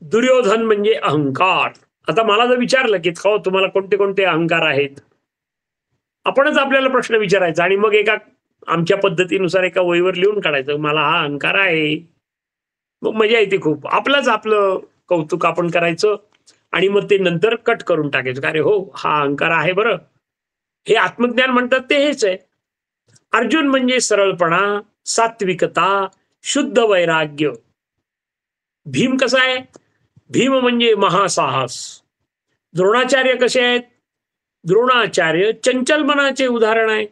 दुर्योधन म्हणजे अहंकार. आता मला जर विचारलं की तुम्हाला कोणते कोणते अहंकार आहेत, आपणच आपल्याला प्रश्न विचारायचा आणि मग एका आमच्या पद्धतीनुसार एका वहीवर लिहून काढायचं, मला हा अहंकार आहे. मग मजा येते खूप. आपलं कौतुक आपण करायचं आणि मग ते नंतर कट करून टाकायचं. अरे हो, हा अहंकार आहे बरं. हे आत्मज्ञान म्हणतात ते हेच आहे. अर्जुन म्हणजे सरळपणा, सात्विकता, शुद्ध वैराग्य. भीम कसा आहे? भीम म्हणजे महासाहस. द्रोणाचार्य कसे आहेत? द्रोणाचार्य चंचल मनाचे उदाहरण आहे.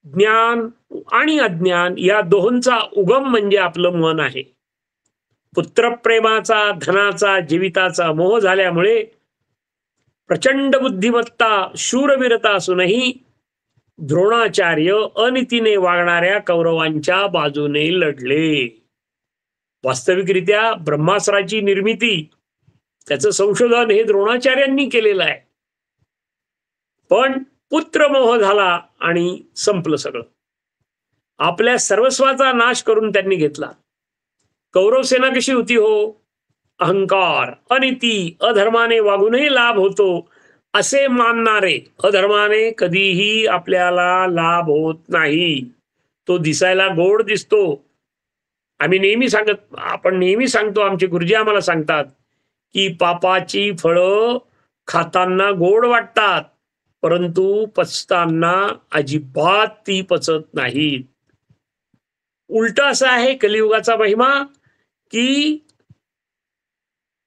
ज्ञान आणि अज्ञान या दोहोंचा उगम म्हणजे आपलं मन आहे. पुत्रप्रेमाचा, धनाचा, जीविताचा मोह झाल्यामुळे प्रचंड बुद्धिमत्ता, शूरवीरता असूनही द्रोणाचार्य अनितीने वागणाऱ्या कौरवांच्या बाजूने लढले. वास्तविकरित्या ब्रह्मास्त्राची निर्मिती, त्याचं संशोधन हे द्रोणाचार्यांनी केलेलं आहे. पण पुत्रमोह झाला आणि संपलं सगळं. आपल्या सर्वस्वाचा नाश करून त्यांनी घेतला. कौरव सेना कशी होती हो? अहंकार, अनिती, अधर्माने वागूनही लाभ होतो असे मानणारे. अधर्माने कधीही आपल्याला लाभ होत नाही. तो दिसायला गोड दिसतो. आपण नेहमी सांगतो, आमचे गुरुजी आम्हाला सांगतात की पापाची फळं खाताना गोड वाटतात, परंतु पचताना अजिबात ती पचत नाहीत. उलट असा आहे कलियुगाचा महिमा की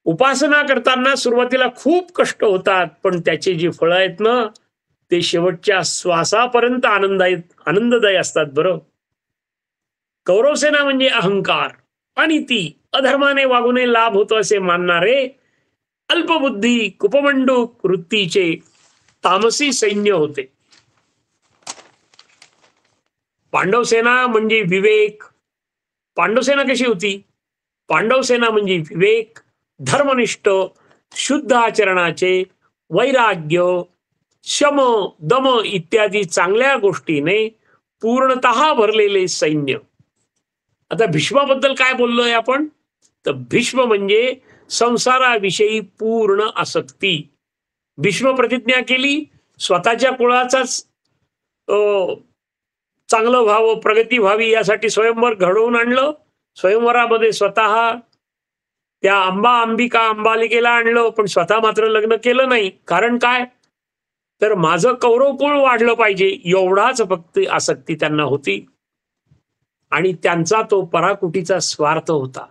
उपासना करताना सुरुवातीला खूप कष्ट होतात, पण त्याचे जे फळ आहेत ना ते शेवटच्या श्वासापर्यंत आनंददायी असतात. बरं, कौरवसेना म्हणजे अहंकार, अनिती, अधर्माने वागूने लाभ होतो असे मानणारे अल्पबुद्धी, कुपमंडूक वृत्तीचे तामसी सैन्य होते. पांडवसेना म्हणजे विवेक. पांडवसेना कशी होती? पांडवसेना म्हणजे विवेक, धर्मनिष्ठ, शुद्ध आचरणाचे, वैराग्य, शम, दम इत्यादी चांगल्या गोष्टीने पूर्णतः भरलेले सैन्य. आता भीष्माबद्दल काय बोललोय आपण? तर भीष्म म्हणजे संसाराविषयी पूर्ण आसक्ती. भीष्म प्रतिज्ञा केली, स्वतःच्या कुळाचाच चांगलं व्हावं, प्रगती व्हावी यासाठी स्वयंवर घडवून आणलं. स्वयंवरामध्ये स्वतः त्या अंबालिकेला आणलं, पण स्वतः मात्र लग्न केलं नाही. कारण काय? तर माझं कौरव कुळ वाढलं पाहिजे एवढाच फक्त आसक्ती त्यांना होती. आणि त्यांचा तो पराकुटीचा स्वार्थ होता.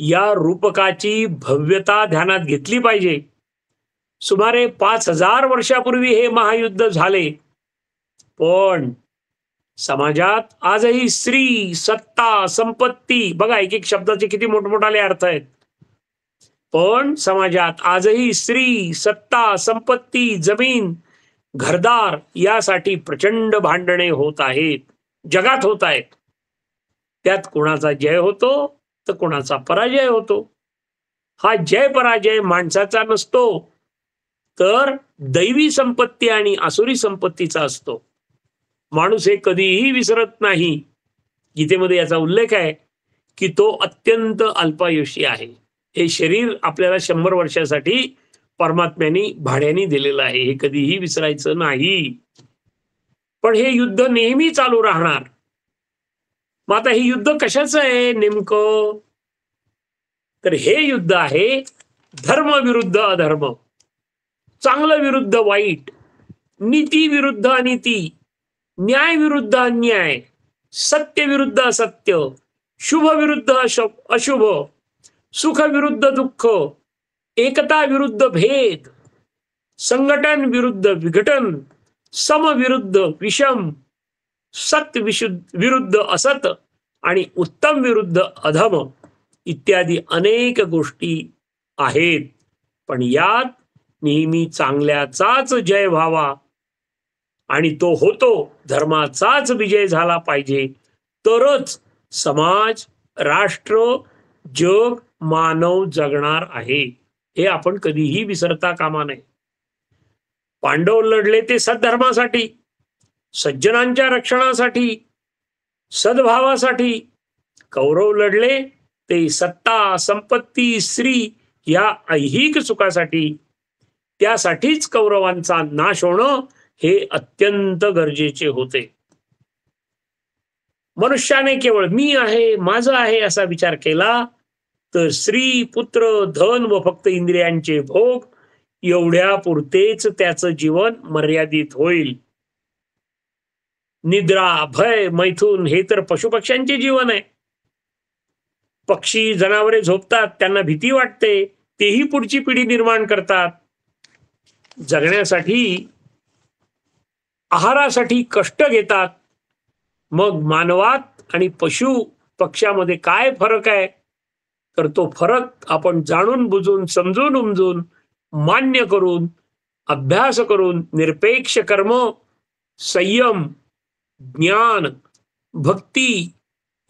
या रूपकाची भव्यता ध्यानात घेतली पाहिजे. सुमारे 5,000 वर्षापूर्वी हे महायुद्ध झाले, पण समाजात आजही स्त्री, सत्ता, संपत्ती, बघा एक एक शब्दाचे किती मोठमोठाले अर्थ आहेत. पण समाजात आजही स्त्री, सत्ता, संपत्ती, जमीन, घरदार यासाठी प्रचंड भांडणे होत आहेत, जगात होत आहेत. त्यात कोणाचा जय होतो तर कोणाचा पराजय होतो. हा जय पराजय माणसाचा नसतो, तर दैवी संपत्ती आणि आसुरी संपत्तीचा असतो. माणूस हे कधीही विसरत नाही. गीतेमध्ये याचा उल्लेख आहे की तो अत्यंत अल्पायुषी आहे. हे शरीर आपल्याला 100 वर्षासाठी परमात्म्याने भाड्याने दिलेलं आहे, हे कधीही विसरायचं नाही. पण हे युद्ध नेहमी चालू राहणार. मग आता हे युद्ध कशाचं आहे नेमकं? तर हे युद्ध आहे धर्म विरुद्ध अधर्म, चांगलं विरुद्ध वाईट, नीती विरुद्ध अनिती, न्याय विरुद्ध अन्याय, सत्य विरुद्ध असत्य, शुभ विरुद्ध अशुभ, सुख विरुद्ध दुःख, एकता विरुद्ध भेद, संघटन विरुद्ध विघटन, सम विरुद्ध विषम, सत विरुद्ध असत आणि उत्तम विरुद्ध अधम इत्यादी अनेक गोष्टी आहेत. पण यात नेहमी चांगल्याचाच जय व्हावा आणि तो होतो, धर्माचाच विजय झाला पाहिजे, तरच समाज, राष्ट्र, जग, मानव जगणार आहे. हे आपण कधीही विसरता कामा नये. पांडव लढले ते सद्धर्मासाठी, सज्जनांच्या रक्षणासाठी, सद्भावासाठी. कौरव लढले ते सत्ता, संपत्ती, स्त्री या ऐहिक सुखासाठी. त्यासाठीच कौरवांचा नाश होणं हे अत्यंत गरजेचे होते. मनुष्याने केवळ मी आहे, माझं आहे असा विचार केला तर स्त्री, पुत्र, धन व फक्त इंद्रियांचे भोग एवढ्या पुरतेच त्याचं जीवन मर्यादित होईल. निद्रा, भय, मैथून हे तर पशुपक्ष्यांचे जीवन आहे. पक्षी, जनावरे झोपतात, त्यांना भीती वाटते, तेही पुढची पिढी निर्माण करतात. जगण्यासाठी, आहारासाठी कष्ट घेतात. मग मानवात आणि पशु पक्ष्यामध्ये काय फरक आहे? तर तो फरक आपण जाणून बुजून, समजून उमजून, मान्य करून, अभ्यास करून निरपेक्ष कर्म, संयम, ज्ञान, भक्ती,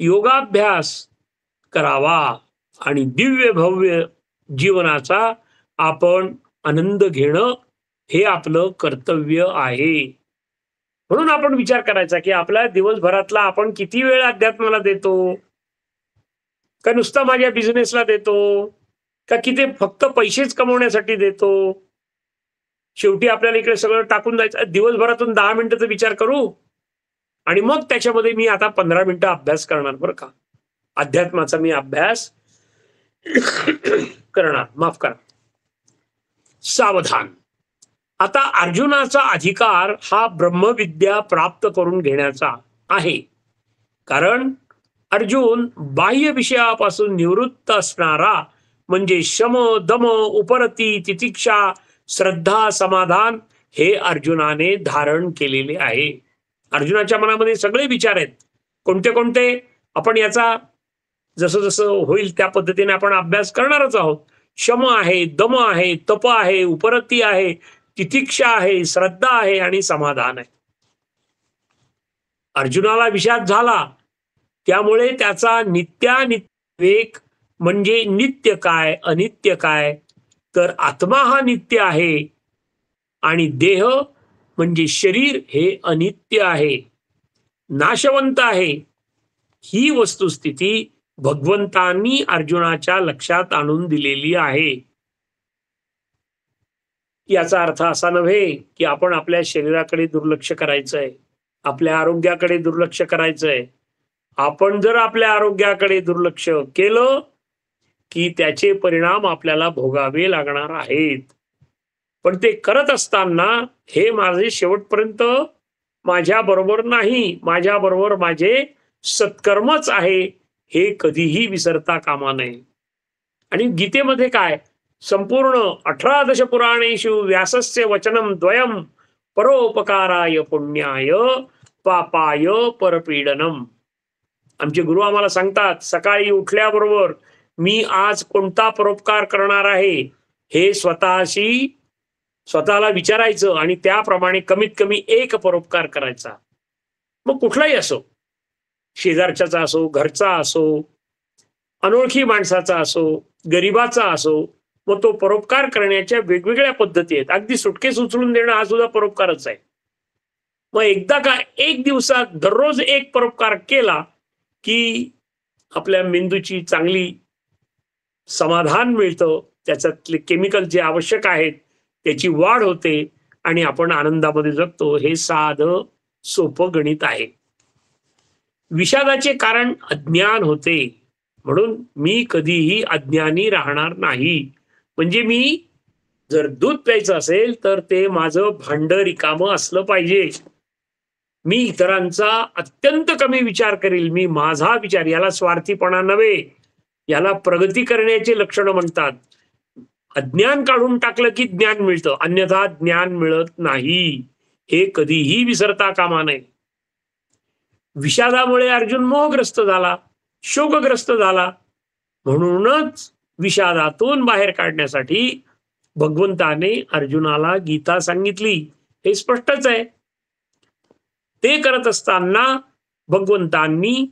योगाभ्यास करावा आणि दिव्य भव्य जीवनाचा आपण आनंद घेणं हे आपलं कर्तव्य आहे. म्हणून आपण विचार करायचा की आपल्या दिवसभरातला आपण किती वेळ अध्यात्माला देतो, का नुसता माझ्या बिझनेसला देतो, का किती फक्त पैसेच कमवण्यासाठी देतो. शेवटी आपल्याला इकडे सगळं टाकून जायचं. दिवसभरातून 10 मिनिटाचा विचार करू आणि मग त्याच्यामध्ये मी आता 15 मिनिटं अभ्यास करणार, बरं का, अध्यात्माचा मी अभ्यास करणार. माफ करा. सावधान. आता अर्जुनाचा अधिकार हा ब्रह्मविद्या प्राप्त करून घेण्याचा आहे. कारण अर्जुन बाह्य विषयापासून निवृत्त असणारा म्हणजे शम, दम, उपरती, तितिक्षा, श्रद्धा, समाधान हे अर्जुनाने धारण केलेले आहे. अर्जुनाच्या मनामध्ये सगळे विचार आहेत. कोणते कोणते आपण याचा जसं जसं होईल त्या पद्धतीने आपण अभ्यास करणारच आहोत. शम आहे, दम आहे, तप आहे, उपरती आहे, तितिक्षा आहे, श्रद्धा आहे आणि समाधान आहे. अर्जुनाला विषाद झाला, त्यामुळे त्याचा नित्यानित्य म्हणजे नित्य काय, अनित्य काय, तर आत्मा हा नित्य आहे आणि देह म्हणजे शरीर हे अनित्य आहे, नाशवंत आहे. ही वस्तुस्थिती भगवंतांनी अर्जुनाच्या लक्षात आणून दिलेली आहे. याचा अर्थ असा नव्हे की आपण आपल्या शरीराकडे दुर्लक्ष करायचंय, आपल्या आरोग्याकडे दुर्लक्ष करायचंय. आपण जर आपल्या आरोग्याकडे दुर्लक्ष केलं की त्याचे परिणाम आपल्याला भोगावे लागणार आहेत. पण ते करत असताना हे माझे शेवटपर्यंत माझ्या बरोबर नाही, माझ्या बरोबर माझे सत्कर्मच आहे हे कधीही विसरता कामा नये. आणि गीतेमध्ये काय, संपूर्ण 18 दशपुराणेषु व्यासस्य वचनम द्वयम परोपकाराय पुण्याय पापाय परपीडनम. आमचे गुरु आम्हाला सांगतात, सकाळी उठल्याबरोबर मी आज कोणता परोपकार करणार आहे हे स्वतःला विचारायचं आणि त्याप्रमाणे कमीत कमी एक परोपकार करायचा. मग कुठलाही असो, शेजारच्याचा असो, घरचा असो, अनोळखी माणसाचा असो, गरिबाचा असो, मग तो परोपकार करण्याच्या वेगवेगळ्या पद्धती आहेत. अगदी सुटकेस उचलून देणं हा सुद्धा परोपकारच आहे. मग एकदा का एक दिवसात दररोज एक परोपकार केला की आपल्या मेंदूची चांगली समाधान मिळतं, त्याच्यातले केमिकल जे आवश्यक आहेत त्याची वाढ होते आणि आपण आनंदामध्ये जगतो. हे साधं सोपं गणित आहे. विषादाचे कारण अज्ञान होते, म्हणून मी कधीही अज्ञानी राहणार नाही. म्हणजे मी जर दूध प्यायचं असेल तर ते माझं भांड रिकामं असलं पाहिजे. मी इतरांचा अत्यंत कमी विचार करील. मी माझा विचार, याला स्वार्थीपणा नव्हे, याला प्रगती करण्याचे लक्षण म्हणतात. अज्ञान काढून टाकलं की ज्ञान मिळतं, अन्यथा ज्ञान मिळत नाही. हे कधीही विसरता कामा नये. विषादामुळे अर्जुन मोहग्रस्त झाला, शोकग्रस्त झाला. म्हणूनच विषादातून बाहेर काढण्यासाठी भगवंताने अर्जुनाला गीता सांगितली. हे स्पष्टच आहे. ते करत असताना भगवंतांनी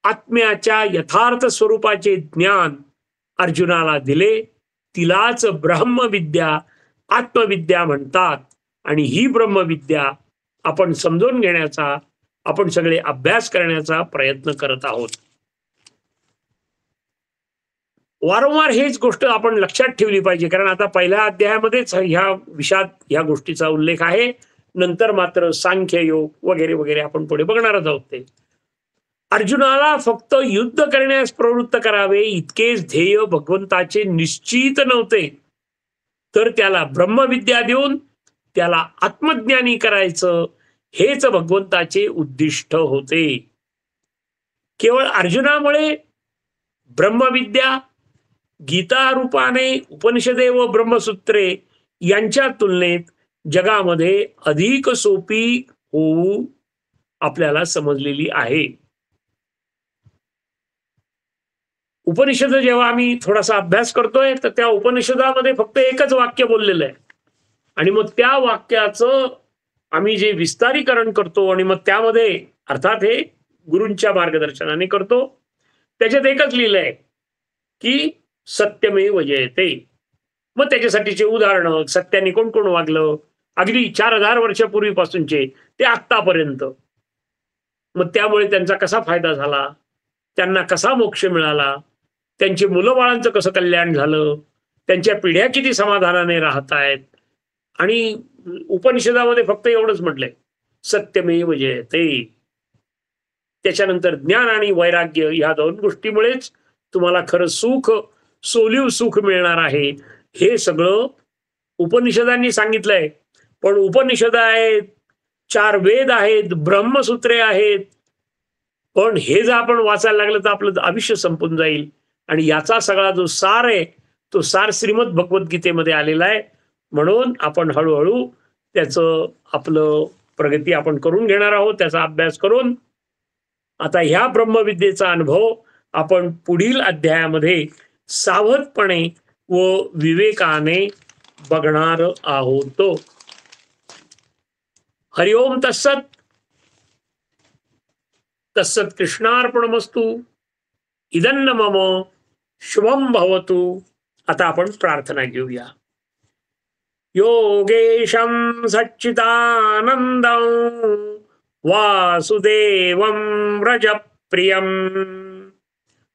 आत्म्याच्या यथार्थ स्वरूपाचे ज्ञान अर्जुनाला दिले. तिलाच ब्रह्मविद्या, आत्मविद्या म्हणतात. आणि ही ब्रह्मविद्या आपण समजून घेण्याचा, आपण सगळे अभ्यास करण्याचा प्रयत्न करत आहोत. वारंवार हेच गोष्ट आपण लक्षात ठेवली पाहिजे, कारण आता पहिल्या अध्यायामध्येच ह्या गोष्टीचा उल्लेख आहे. नंतर मात्र सांख्य योग वगैरे वगैरे आपण पुढे बघणारच आहोत. ते अर्जुनाला फक्त युद्ध करण्यास प्रवृत्त करावे इतकेच ध्येय भगवंताचे निश्चित नव्हते, तर त्याला ब्रह्मविद्या देऊन त्याला आत्मज्ञानी करायचं हेच भगवंताचे उद्दिष्ट होते. केवळ अर्जुनामुळे ब्रह्मविद्या गीता रूपाने उपनिषदे व ब्रह्मसूत्रे यांच्या तुलनेत जगामध्ये अधिक सोपी होऊ आपल्याला समजलेली आहे. उपनिषद जेव्हा आम्ही थोडासा अभ्यास करतोय तर त्या उपनिषदामध्ये फक्त एकच वाक्य बोललेलं आहे आणि मग त्या वाक्याचं आम्ही जे विस्तारीकरण करतो आणि मग त्यामध्ये अर्थात हे गुरूंच्या मार्गदर्शनाने करतो. त्याच्यात एकच लिहिलंय की सत्यमेव जयते. मग त्याच्यासाठीचे उदाहरण, सत्याने कोण कोण वागलं, अगदी 4000 वर्षापूर्वीपासूनचे ते आत्तापर्यंत, मग त्यामुळे त्यांचा कसा फायदा झाला, त्यांना कसा मोक्ष मिळाला, त्यांची मुलं बाळांचं कसं कल्याण झालं, त्यांच्या पिढ्या किती समाधानाने राहत आहेत. आणि उपनिषदामध्ये फक्त एवढंच म्हटलंय, सत्यमेव जयते. त्याच्यानंतर ज्ञान आणि वैराग्य ह्या दोन गोष्टीमुळेच तुम्हाला खरं सुख, सोलीव सुख मिळणार आहे. हे सगळं उपनिषदांनी सांगितलंय. पण उपनिषद आहेत, 4 वेद आहेत, ब्रह्मसूत्रे आहेत, पण हे जर आपण वाचायला लागलं तर आपलं आयुष्य संपून जाईल. आणि याचा सगळा जो सार आहे तो सार श्रीमद भगवद्गीतेमध्ये आलेला आहे. म्हणून आपण हळूहळू त्याचं आपलं प्रगती आपण करून घेणार आहोत. त्याचा अभ्यास करून आता ह्या ब्रह्मविद्येचा अनुभव आपण पुढील अध्यायामध्ये सावधपणे व विवेकाने बघणार आहोत. हरिओम तत्सत. तत्सत कृष्णार्पणमस्तु. इदन्न मम शुभम भवतु. आता आपण प्रार्थना घेऊया. योगेशं सच्चिदानंदं वासुदेवं व्रजप्रियं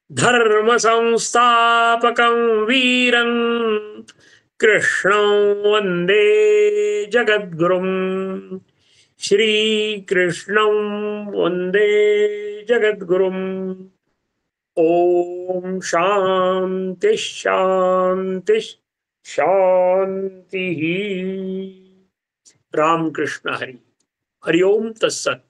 धर्म संस्थापकं वीरं कृष्णं वंदे जगद्गुरुं. श्रीकृष्णं वंदे जगद्गुरुं. ओम शांति शांति शांति. रामकृष्ण हरि. हरिओम तत्सत.